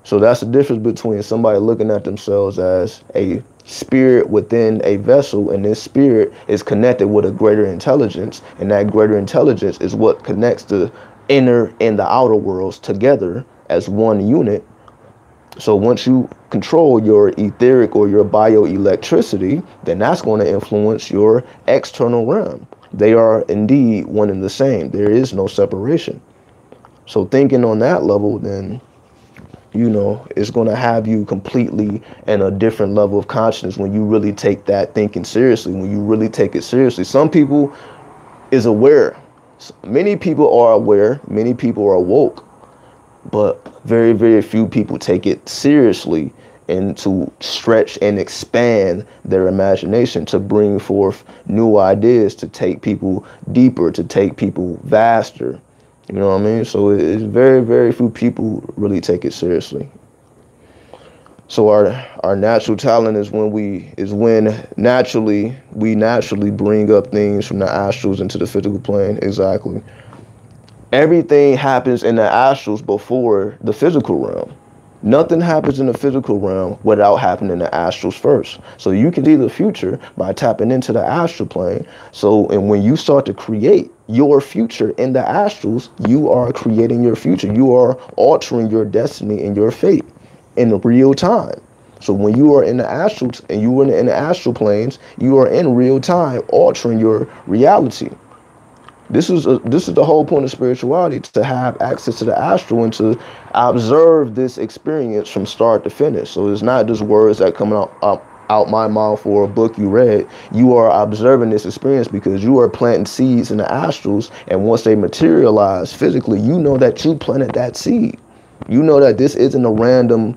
So that's the difference between somebody looking at themselves as a spirit within a vessel, and this spirit is connected with a greater intelligence, and that greater intelligence is what connects the inner and the outer worlds together as one unit. So once you control your etheric or your bioelectricity, then that's going to influence your external realm. They are indeed one and the same. There is no separation. So thinking on that level, then, it's going to have you completely in a different level of consciousness when you really take that thinking seriously, when you really take it seriously. Some people is aware. Many people are aware. Many people are woke. But very, very few people take it seriously and to stretch and expand their imagination, to bring forth new ideas, to take people deeper, to take people vaster. You know what I mean? So it's very, very few people really take it seriously. So our natural talent is when naturally we bring up things from the astrals into the physical plane. Exactly. Everything happens in the astrals before the physical realm. Nothing happens in the physical realm without happening in the astrals first. So you can see the future by tapping into the astral plane. So, and when you start to create your future in the astrals, you are creating your future. You are altering your destiny and your fate in real time. So when you are in the astrals and you are in the astral planes, you are in real time altering your reality. This is the whole point of spirituality, to have access to the astral and to observe this experience from start to finish. So it's not just words that come out my mouth or a book you read. You are observing this experience because you are planting seeds in the astrals, and once they materialize physically, you know that you planted that seed. You know that this isn't a random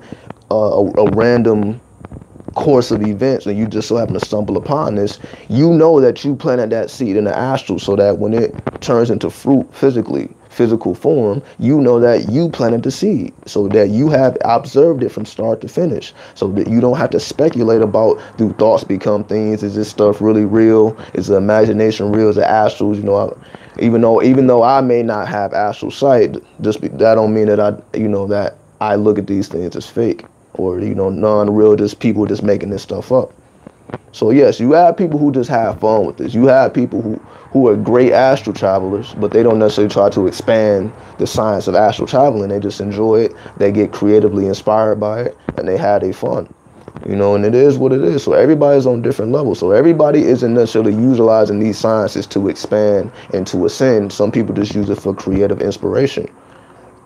course of events and you just so happen to stumble upon this. You know that you planted that seed in the astral, so that when it turns into fruit physical form, you know that you planted the seed, so that you have observed it from start to finish, so that you don't have to speculate about, do thoughts become things? Is this stuff really real? Is the imagination real? Is the astrals, even though I may not have astral sight, that don't mean that I look at these things as fake. or, you know, non-real, just people just making this stuff up. So yes, you have people who just have fun with this. You have people who are great astral travelers, but they don't necessarily try to expand the science of astral traveling. They just enjoy it. They get creatively inspired by it, and they have their fun. You know, and it is what it is. So everybody's on different levels. So everybody isn't necessarily utilizing these sciences to expand and to ascend. Some people just use it for creative inspiration.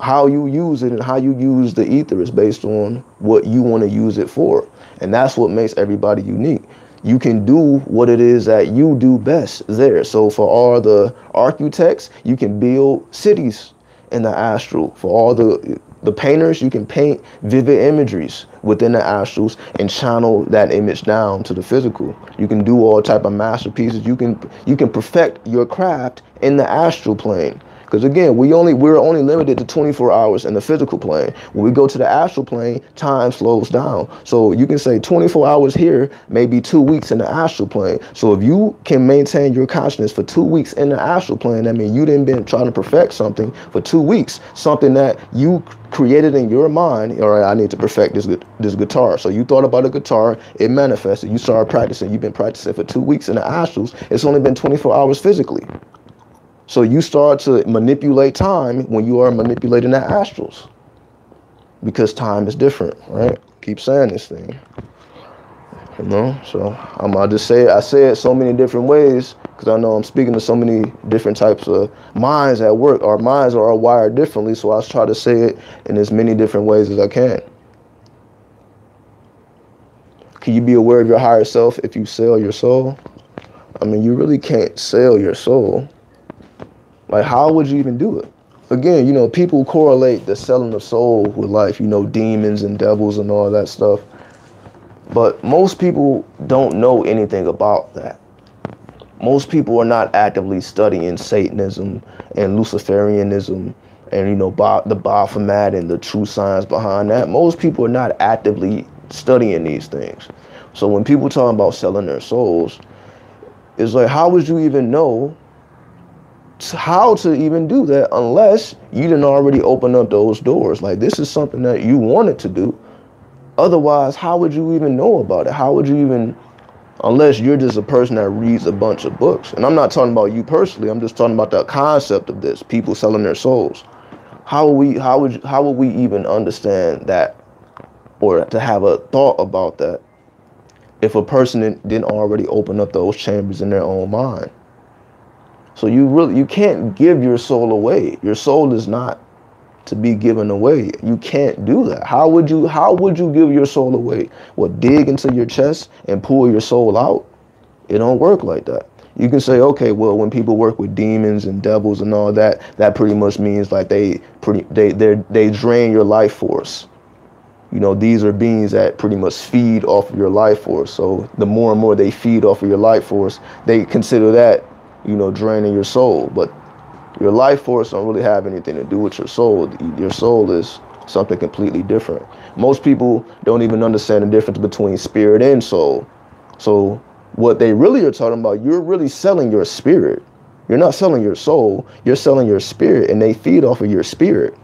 How you use it and how you use the ether is based on what you want to use it for. And that's what makes everybody unique. You can do what it is that you do best there. So for all the architects, you can build cities in the astral. For all the painters, you can paint vivid imageries within the astrals and channel that image down to the physical. You can do all type of masterpieces. You can perfect your craft in the astral plane. Because again, we're only limited to 24 hours in the physical plane. When we go to the astral plane, time slows down. So you can say 24 hours here, maybe 2 weeks in the astral plane. So if you can maintain your consciousness for 2 weeks in the astral plane, that means you didn't been trying to perfect something for 2 weeks, something that you created in your mind. All right, I need to perfect this guitar. So you thought about a guitar, it manifested. You started practicing. You've been practicing for 2 weeks in the astrals. It's only been 24 hours physically. So you start to manipulate time when you are manipulating the astrals, because time is different, right? Keep saying this thing, you know. So I say it so many different ways because I know I'm speaking to so many different types of minds at work. Our minds are wired differently, so I try to say it in as many different ways as I can. Can you be aware of your higher self if you sell your soul? I mean, you really can't sell your soul. Like, how would you even do it? Again, you know, people correlate the selling of soul with life, you know, demons and devils and all that stuff. But most people don't know anything about that. Most people are not actively studying Satanism and Luciferianism and, you know, the Baphomet and the true science behind that. Most people are not actively studying these things. So when people talk about selling their souls, it's like, how would you even know how to even do that unless you didn't already open up those doors? Like, this is something that you wanted to do. Otherwise, how would you even know about it? How would you even, unless you're just a person that reads a bunch of books? And I'm not talking about you personally. I'm just talking about the concept of this, people selling their souls. How would we even understand that, or to have a thought about that, if a person didn't already open up those chambers in their own mind? So you can't give your soul away. Your soul is not to be given away. You can't do that. How would you give your soul away? What, dig into your chest and pull your soul out? It don't work like that. You can say, okay, well, when people work with demons and devils and all that, that pretty much means like they drain your life force. You know, these are beings that pretty much feed off of your life force. So the more and more they feed off of your life force, they consider that, you know, draining your soul. But your life force don't really have anything to do with your soul. Your soul is something completely different. Most people don't even understand the difference between spirit and soul. So what they really are talking about, you're really selling your spirit. You're not selling your soul, you're selling your spirit, and they feed off of your spirit.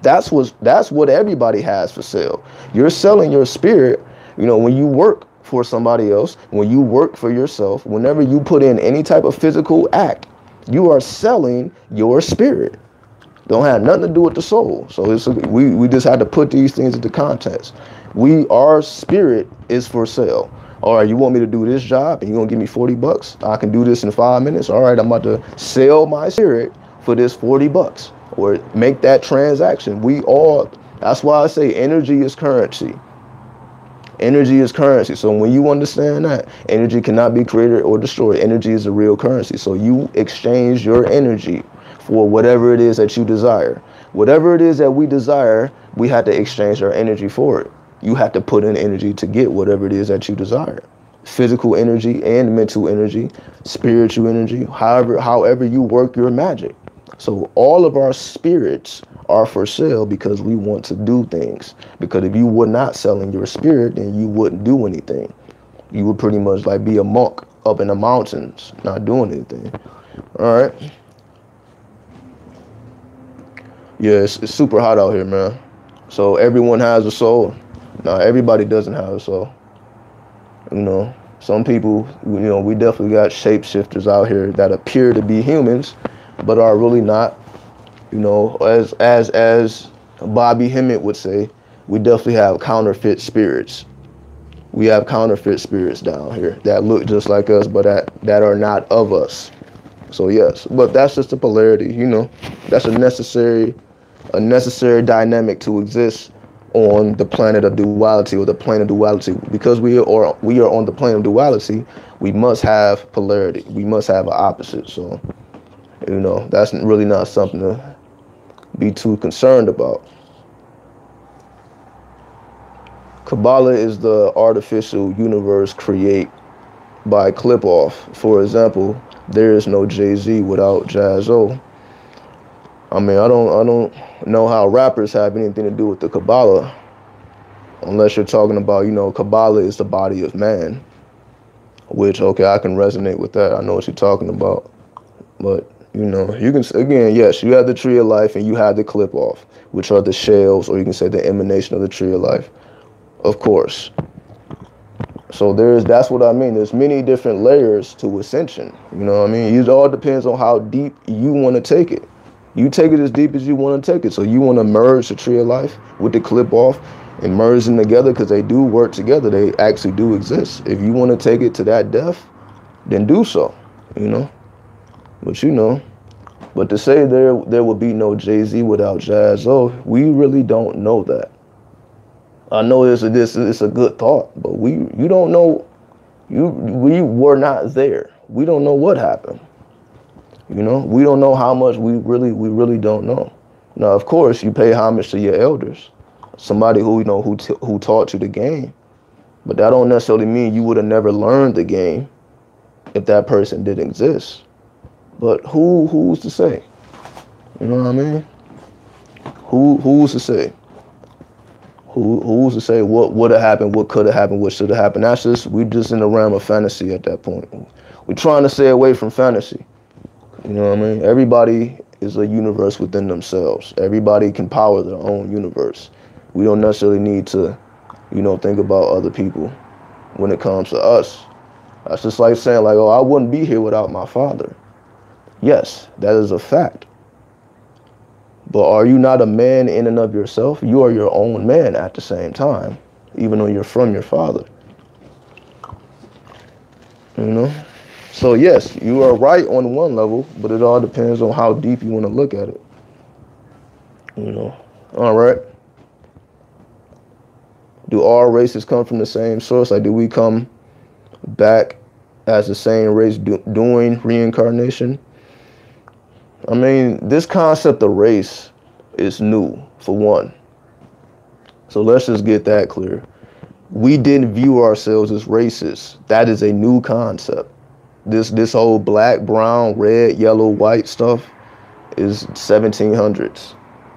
That's what everybody has for sale. You're selling your spirit. You know, when you work for somebody else, when you work for yourself, whenever you put in any type of physical act, you are selling your spirit. Don't have nothing to do with the soul. So we just had to put these things into context. Our spirit is for sale. All right, you want me to do this job and you're gonna give me $40? I can do this in 5 minutes. All right, I'm about to sell my spirit for this $40, or make that transaction. That's why I say energy is currency. Energy is currency. So when you understand that, energy cannot be created or destroyed. Energy is a real currency. So you exchange your energy for whatever it is that you desire. Whatever it is that we desire, we have to exchange our energy for it. You have to put in energy to get whatever it is that you desire. Physical energy and mental energy, spiritual energy, however you work your magic. So all of our spirits are for sale because we want to do things. Because if you were not selling your spirit, then you wouldn't do anything. You would pretty much like be a monk up in the mountains, not doing anything. All right. Yeah, it's super hot out here, man. So everyone has a soul. Now, everybody doesn't have a soul. You know, some people, you know, we definitely got shapeshifters out here that appear to be humans, but are really not. You know, as Bobby Hemmett would say, we definitely have counterfeit spirits. We have counterfeit spirits down here that look just like us, but that are not of us. So yes, but that's just a polarity. You know, that's a necessary dynamic to exist on the planet of duality, or the plane of duality. Because we are on the plane of duality, we must have polarity. We must have an opposite. So, you know, that's really not something to be too concerned about. Kabbalah is the artificial universe created by clip-off. For example, there is no Jay-Z without Jaz-O. I mean, I don't know how rappers have anything to do with the Kabbalah, unless you're talking about, you know, Kabbalah is the body of man, which, okay, I can resonate with that. I know what you're talking about. But, you know, you can, again, yes, you have the tree of life and you have the clip-off, which are the shells, or you can say the emanation of the tree of life. Of course. So that's what I mean. There's many different layers to ascension. You know what I mean? It all depends on how deep you want to take it. You take it as deep as you want to take it. So you want to merge the tree of life with the clip off and merge them together, because they do work together. They actually do exist. If you want to take it to that depth, then do so, you know. But you know, but to say there would be no Jay-Z without Jaz-O, we really don't know that. I know it's a good thought, but you don't know. We were not there. We don't know what happened. You know, we don't know how much. We really don't know. Now, of course, you pay homage to your elders, somebody who, you know, who taught you the game, but that don't necessarily mean you would have never learned the game if that person didn't exist. But who's to say? You know what I mean? Who's to say? Who's to say what would have happened, what could have happened, what should have happened? We're just in the realm of fantasy at that point. We're trying to stay away from fantasy. You know what I mean? Everybody is a universe within themselves. Everybody can power their own universe. We don't necessarily need to, you know, think about other people when it comes to us. That's just like saying, like, oh, I wouldn't be here without my father. Yes, that is a fact. But are you not a man in and of yourself? You are your own man at the same time, even though you're from your father. You know? So yes, you are right on one level, but it all depends on how deep you want to look at it. You know? All right. Do all races come from the same source? Like, do we come back as the same race doing reincarnation? I mean, this concept of race is new, for one. So let's just get that clear. We didn't view ourselves as races. That is a new concept. This whole black, brown, red, yellow, white stuff is 1700s.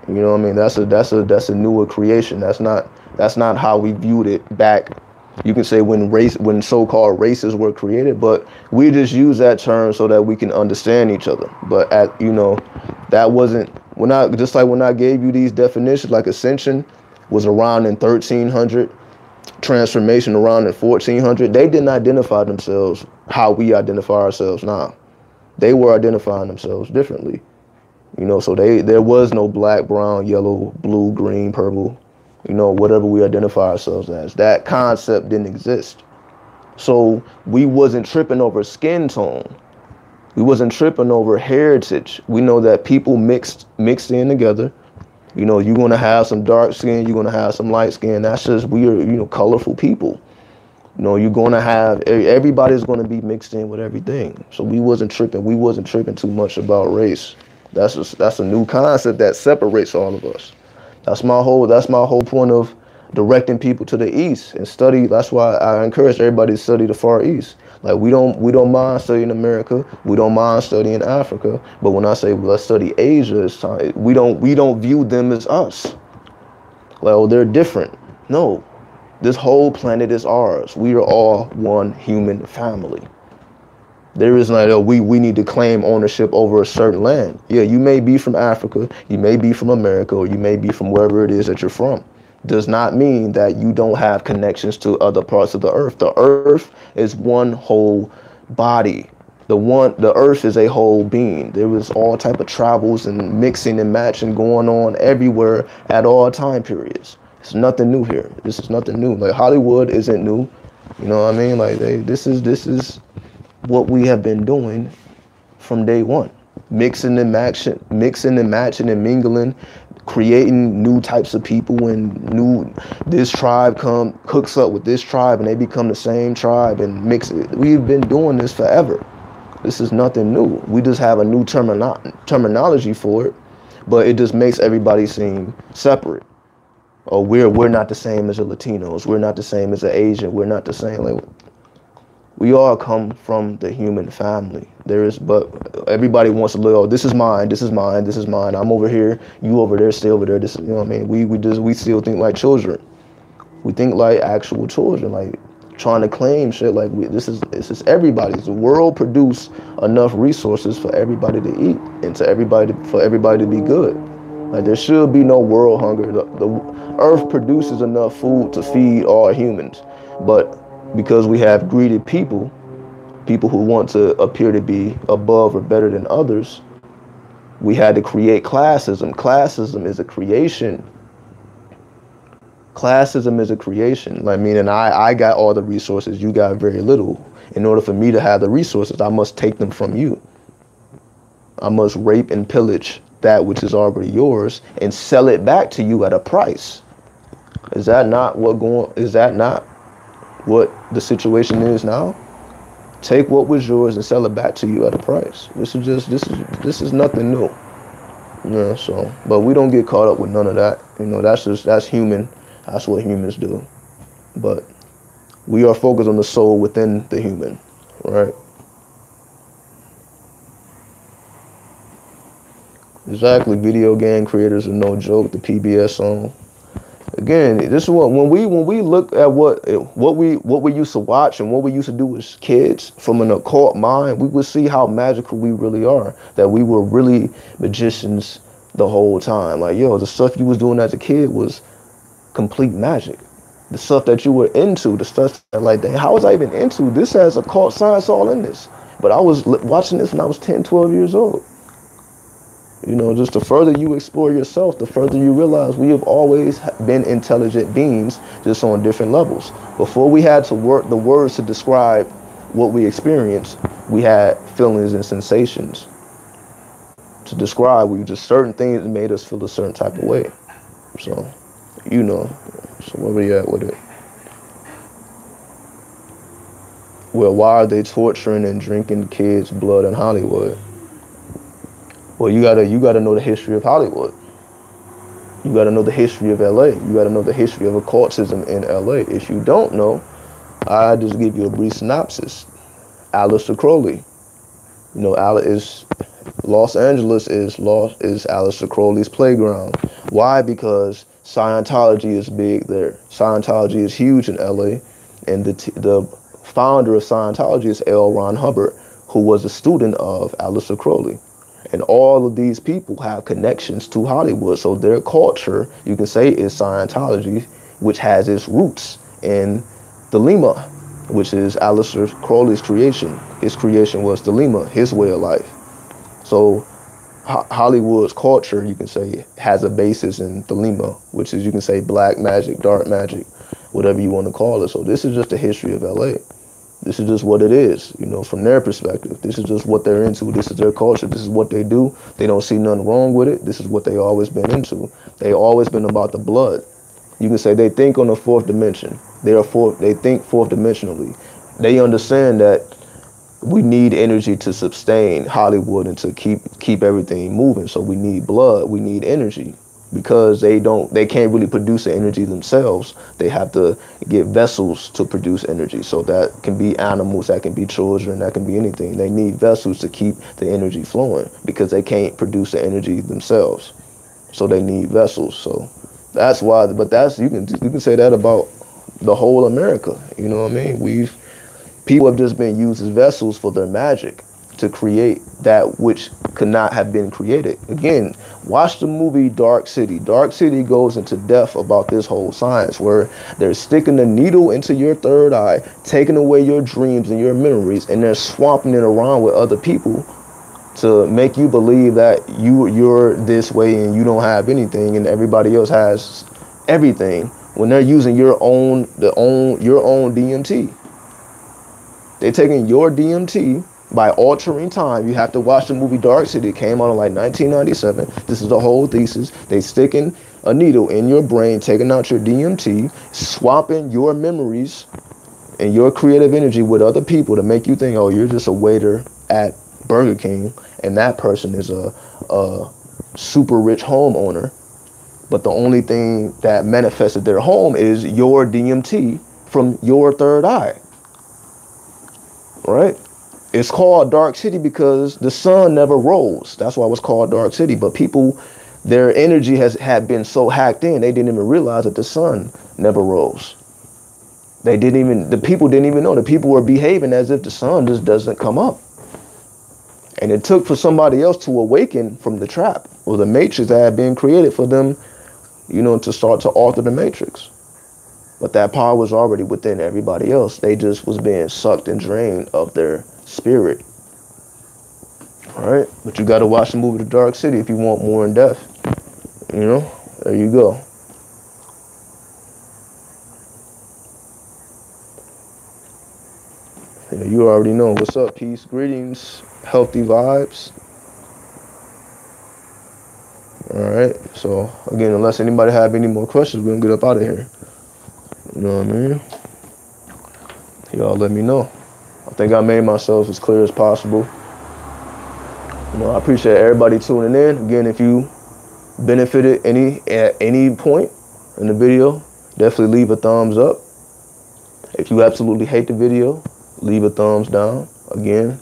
You know what I mean? That's a newer creation. That's not how we viewed it back. You can say when so-called races were created, but we just use that term so that we can understand each other. But you know, that wasn't when I gave you these definitions, like Ascension was around in 1300, transformation around in 1400. They didn't identify themselves how we identify ourselves now. They were identifying themselves differently. You know, so there was no black, brown, yellow, blue, green, purple. You know, whatever we identify ourselves as. That concept didn't exist. So we wasn't tripping over skin tone. We wasn't tripping over heritage. We know that people mixed in together. You know, you're going to have some dark skin. You're going to have some light skin. That's just, we are, you know, colorful people. You know, you're going to have, everybody's going to be mixed in with everything. So we wasn't tripping. We wasn't tripping too much about race. That's a new concept that separates all of us. That's my whole point of directing people to the East and study. That's why I encourage everybody to study the Far East. Like, we don't mind studying America. We don't mind studying Africa. But when I say let's study Asia, it's time, we don't view them as us. Well, they're different. No, this whole planet is ours. We are all one human family. There is not, we need to claim ownership over a certain land. Yeah, you may be from Africa, you may be from America, or you may be from wherever it is that you're from. does not mean that you don't have connections to other parts of the earth. The earth is one whole body. The earth is a whole being. There was all type of travels and mixing and matching going on everywhere at all time periods. It's nothing new here. This is nothing new. Like Hollywood isn't new. You know what I mean? Like this is what we have been doing from day one. Mixing and matching and mingling, creating new types of people, and this tribe hooks up with this tribe and they become the same tribe and mix it. We've been doing this forever. This is nothing new. We just have a new terminology for it, but it just makes everybody seem separate. Or we're not the same as the Latinos. We're not the same as the Asian. We're not the same. Like, we all come from the human family. But everybody wants to live. Oh, this is mine. This is mine. This is mine. I'm over here. You over there. Stay over there. This, you know what I mean? We still think like children. We think like actual children. Like trying to claim shit. Like this is everybody's. The world produce enough resources for everybody to eat and for everybody to be good. Like there should be no world hunger. The earth produces enough food to feed all humans, but because we have greedy people who want to appear to be above or better than others, we had to create classism. Classism is a creation. Classism is a creation. Like, meaning I got all the resources, you got very little. In order for me to have the resources, I must take them from you. I must rape and pillage that which is already yours and sell it back to you at a price. Is that not what the situation is now? Take what was yours and sell it back to you at a price. This is nothing new. Yeah, so, but we don't get caught up with none of that. You know, that's human. That's what humans do. But we are focused on the soul within the human, right? Exactly. Video game creators are no joke. The PBS song. Again, this is what when we look at what we used to watch and what we used to do as kids from an occult mind, we would see how magical we really are. That we were really magicians the whole time. Like, yo, the stuff you was doing as a kid was complete magic. The stuff that you were into, the stuff that, like, how was I even into? This has occult science all in this. But I was watching this when I was 10, 12 years old. You know, just the further you explore yourself, the further you realize we have always been intelligent beings, just on different levels. Before we had to work the words to describe what we experienced, we had feelings and sensations to describe. We just certain things that made us feel a certain type of way. So, you know, so where we at with it? Well, why are they torturing and drinking kids' blood in Hollywood? Well, you gotta know the history of Hollywood. You gotta know the history of LA. You gotta know the history of occultism in LA. If you don't know, I just give you a brief synopsis. Aleister Crowley. You know, Los Angeles is Aleister Crowley's playground. Why? Because Scientology is big there. Scientology is huge in LA, and the founder of Scientology is L. Ron Hubbard, who was a student of Aleister Crowley. And all of these people have connections to Hollywood. So their culture, you can say, is Scientology, which has its roots in Thelema, which is Aleister Crowley's creation. His creation was Thelema, his way of life. So Hollywood's culture, you can say, has a basis in Thelema, which is, you can say, black magic, dark magic, whatever you want to call it. So this is just the history of LA. This is just what it is, you know, from their perspective. This is just what they're into. This is their culture. This is what they do. They don't see nothing wrong with it. This is what they always been into. They always been about the blood. You can say they think on the fourth dimension. They think fourth dimensionally. They understand that we need energy to sustain Hollywood and to keep everything moving. So we need blood. We need energy. Because they can't really produce the energy themselves. They have to get vessels to produce energy. So that can be animals, that can be children, that can be anything. They need vessels to keep the energy flowing because they can't produce the energy themselves. So they need vessels. So that's why. But you can say that about the whole America. You know what I mean? People have just been used as vessels for their magic. to create that which could not have been created. Again, watch the movie Dark City. Dark City goes into depth about this whole science where they're sticking the needle into your third eye, taking away your dreams and your memories, and they're swapping it around with other people to make you believe that you're this way and you don't have anything and everybody else has everything, when they're using your own DMT. They're taking your DMT by altering time. You have to watch the movie Dark City. It came out in like 1997. This is the whole thesis. They sticking a needle in your brain, taking out your DMT, swapping your memories and your creative energy with other people to make you think, oh, you're just a waiter at Burger King, and that person is a super rich homeowner. But the only thing that manifested their home is your DMT from your third eye. Right? It's called Dark City because the sun never rose. That's why it was called Dark City. But people, their energy had been so hacked in, they didn't even realize that the sun never rose. The people didn't even know. The people were behaving as if the sun just doesn't come up. And it took for somebody else to awaken from the trap or the matrix that had been created for them, to start to alter the matrix. But that power was already within everybody else. They just was being sucked and drained of their spirit. All right. But you got to watch the movie The Dark City if you want more in depth. There you go. Yeah, you already know. What's up? Peace, greetings, healthy vibes. All right. So again, unless anybody have any more questions, we're gonna get up out of here. You know what I mean? Y'all let me know. I think I made myself as clear as possible. I appreciate everybody tuning in. Again, if you benefited at any point in the video, definitely leave a thumbs up. If you absolutely hate the video, leave a thumbs down. Again,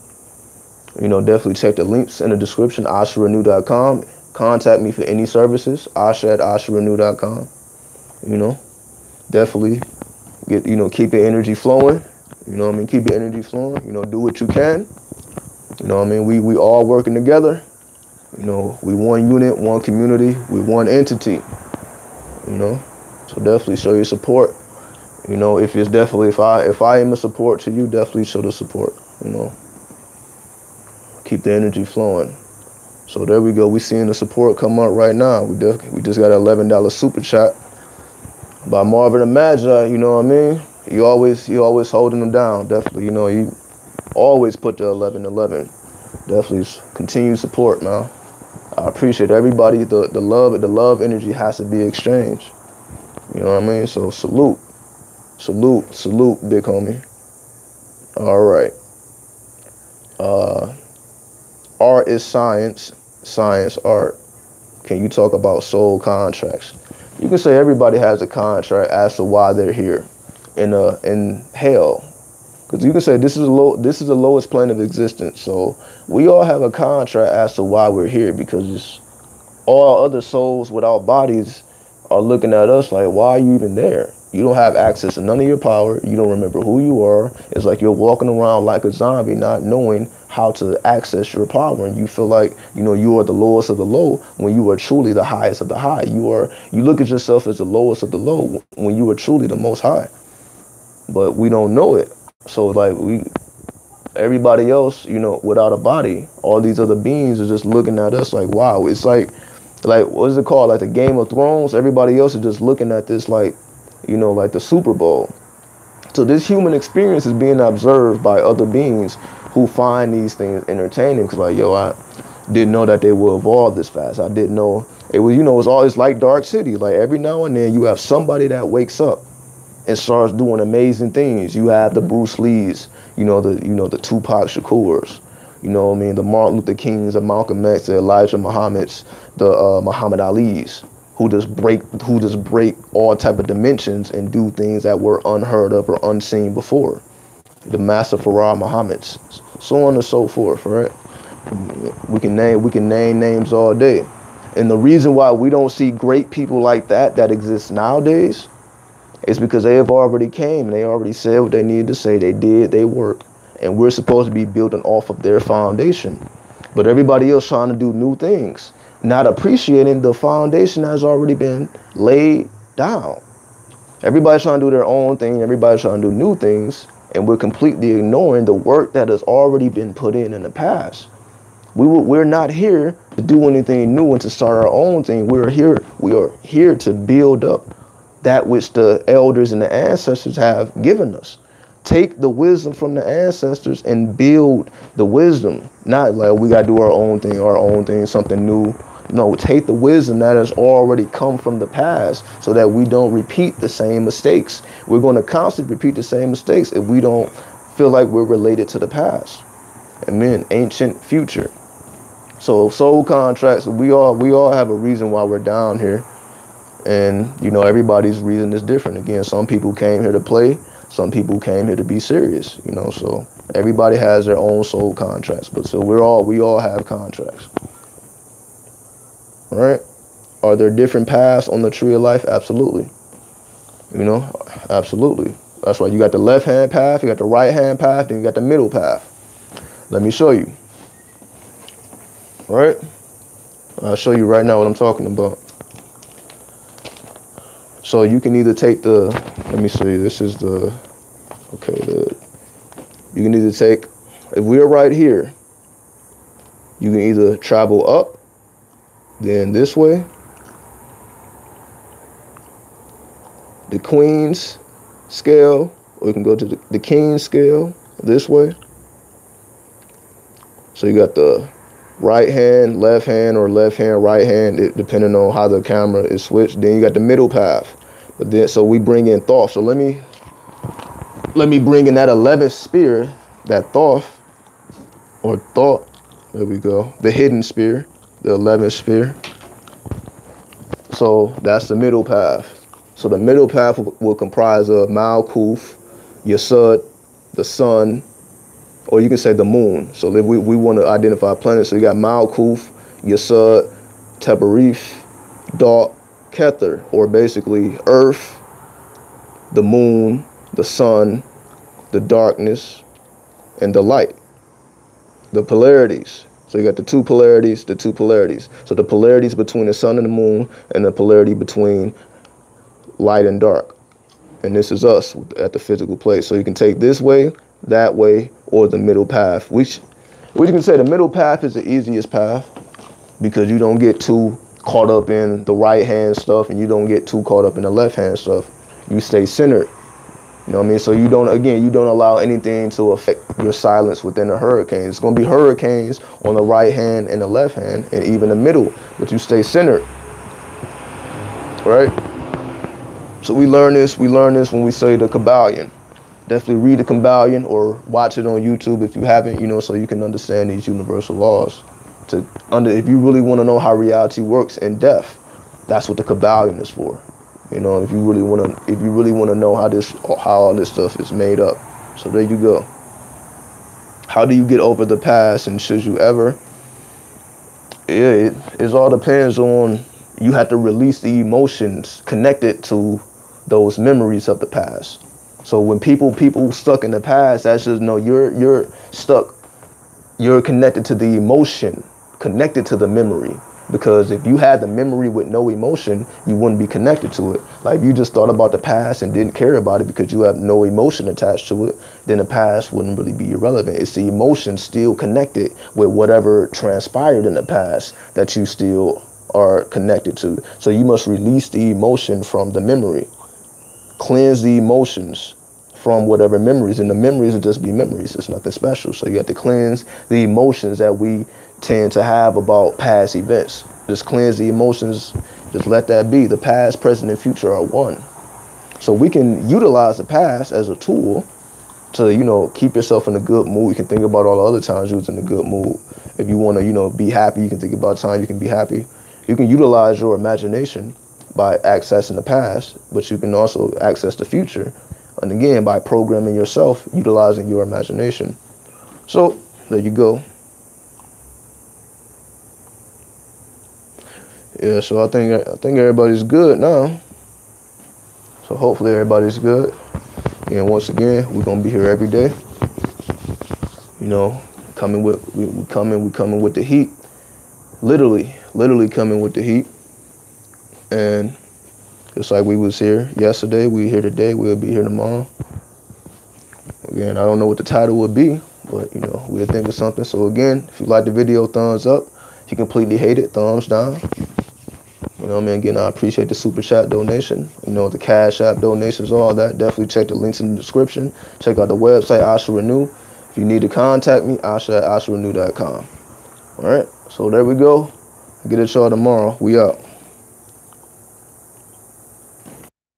definitely check the links in the description, asharenu.com. Contact me for any services, asharenu.com. Definitely keep your energy flowing. Keep your energy flowing. Do what you can. We all working together. We one unit, one community, we one entity. So definitely show your support. If I am a support to you, definitely show the support. Keep the energy flowing. So there we go. We seeing the support come up right now. We just got an $11 super chat by Marvin the Magi. You know what I mean? You always holding them down. Definitely. You always put the 1111. Definitely continue support, man. I appreciate everybody. The love energy has to be exchanged. You know what I mean? So salute, big homie. All right. Art is science. Science, art. Can you talk about soul contracts? You can say everybody has a contract as to why they're here in hell. Because you can say this is the lowest plane of existence. So we all have a contract as to why we're here, because all other souls without bodies are looking at us like, why are you even there? You don't have access to none of your power. You don't remember who you are. It's like you're walking around like a zombie, not knowing how to access your power. And you feel like, you are the lowest of the low when you are truly the highest of the high. You look at yourself as the lowest of the low when you are truly the most high. But we don't know it. So like everybody else, without a body, all these other beings are just looking at us like, wow. It's like what is it called? Like the Game of Thrones. Everybody else is just looking at this like, like the Super Bowl. So this human experience is being observed by other beings who find these things entertaining. Cause like, I didn't know that they will evolve this fast. I didn't know it was, it's always like Dark City. Like every now and then you have somebody that wakes up and starts doing amazing things. You have the Bruce Lees, the Tupac Shakurs, the Martin Luther Kings, the Malcolm X, the Elijah Muhammad's, the Muhammad Ali's, who just break all type of dimensions and do things that were unheard of or unseen before. The Master Farah Muhammad's, so on and so forth, right? We can name names all day. And the reason why we don't see great people like that exist nowadays is because they have already came and they already said what they needed to say. They did their work and we're supposed to be building off of their foundation. But everybody else trying to do new things, not appreciating the foundation that's already been laid down. Everybody's trying to do their own thing. Everybody's trying to do new things, and we're completely ignoring the work that has already been put in the past. We're not here to do anything new and to start our own thing. We are here to build up that which the elders and the ancestors have given us. Take the wisdom from the ancestors and build the wisdom. Not like we got to do our own thing, something new. No, take the wisdom that has already come from the past so that we don't repeat the same mistakes. We're going to constantly repeat the same mistakes if we don't feel like we're related to the past. And then ancient future. So soul contracts, we all have a reason why we're down here. And, you know, everybody's reason is different. Again, some people came here to play. Some people came here to be serious, you know, so everybody has their own soul contracts. But so we all have contracts. All right. Are there different paths on the tree of life? Absolutely. You know, absolutely. That's why you got the left hand path, you got the right hand path, and you got the middle path. Let me show you. All right. I'll show you right now what I'm talking about. So you can either take the, let me show you, this is the, okay, you can either take, if we're right here, you can either travel up, then this way, the Queen's scale, or you can go to the King's scale this way. So you got the right hand, left hand, or left hand, right hand, depending on how the camera is switched. Then you got the middle path. But then, so we bring in Thoth. So let me bring in that 11th spear, that Thoth, or thought. There we go. The hidden spear, the 11th spear. So that's the middle path. So the middle path will comprise of Malkuth, Yesod, the sun, or you can say the moon. So if we want to identify planets, so you got Malkuth, Yesod, Teberith, Dot, Kether, or basically Earth, the moon, the sun, the darkness, and the light. The polarities. So you got the two polarities. So the polarities between the sun and the moon, and the polarity between light and dark. And this is us at the physical place. So you can take this way, that way, or the middle path. Which you can say the middle path is the easiest path because you don't get too caught up in the right hand stuff and you don't get too caught up in the left hand stuff. You stay centered. You know what I mean? So you don't allow anything to affect your silence within the hurricane. It's going to be hurricanes on the right hand and the left hand and even the middle, but you stay centered. Right? So we learn this when we say the Kabbalion. Definitely read the Kabbalion or watch it on YouTube if you haven't, you know, so you can understand these universal laws. If you really want to know how reality works in depth, that's what the Kabbalion is for. You know, if you really want to know how all this stuff is made up. So there you go. How do you get over the past, and should you ever? Yeah, it all depends on, you have to release the emotions connected to those memories of the past. So when people stuck in the past, that's just, no, you're stuck. You're connected to the emotion, connected to the memory. Because if you had the memory with no emotion, you wouldn't be connected to it. Like if you just thought about the past and didn't care about it because you have no emotion attached to it, then the past wouldn't really be irrelevant. It's the emotion still connected with whatever transpired in the past that you still are connected to. So you must release the emotion from the memory. Cleanse the emotions from whatever memories, and the memories will just be memories. It's nothing special. So you have to cleanse the emotions that we tend to have about past events. Just cleanse the emotions. Just let that be. The past, present, and future are one. So we can utilize the past as a tool to, you know, keep yourself in a good mood. You can think about all the other times you was in a good mood. If you want to, you know, be happy, you can think about time you can be happy. You can utilize your imagination by accessing the past, but you can also access the future. And again, by programming yourself, utilizing your imagination. So there you go. Yeah, so I think everybody's good now. So hopefully everybody's good. And once again, we're gonna be here every day. You know, we coming with the heat. Literally coming with the heat. And just like we was here yesterday, we here today, we'll be here tomorrow. Again, I don't know what the title would be, but, you know, we'll think of something. So again, if you like the video, thumbs up. If you completely hate it, thumbs down. You know what I mean? Again, I appreciate the super chat donation. You know, the Cash App donations, all that. Definitely check the links in the description. Check out the website, asharenu. If you need to contact me, asharenu.com. All right, so there we go. Get at y'all tomorrow. We out.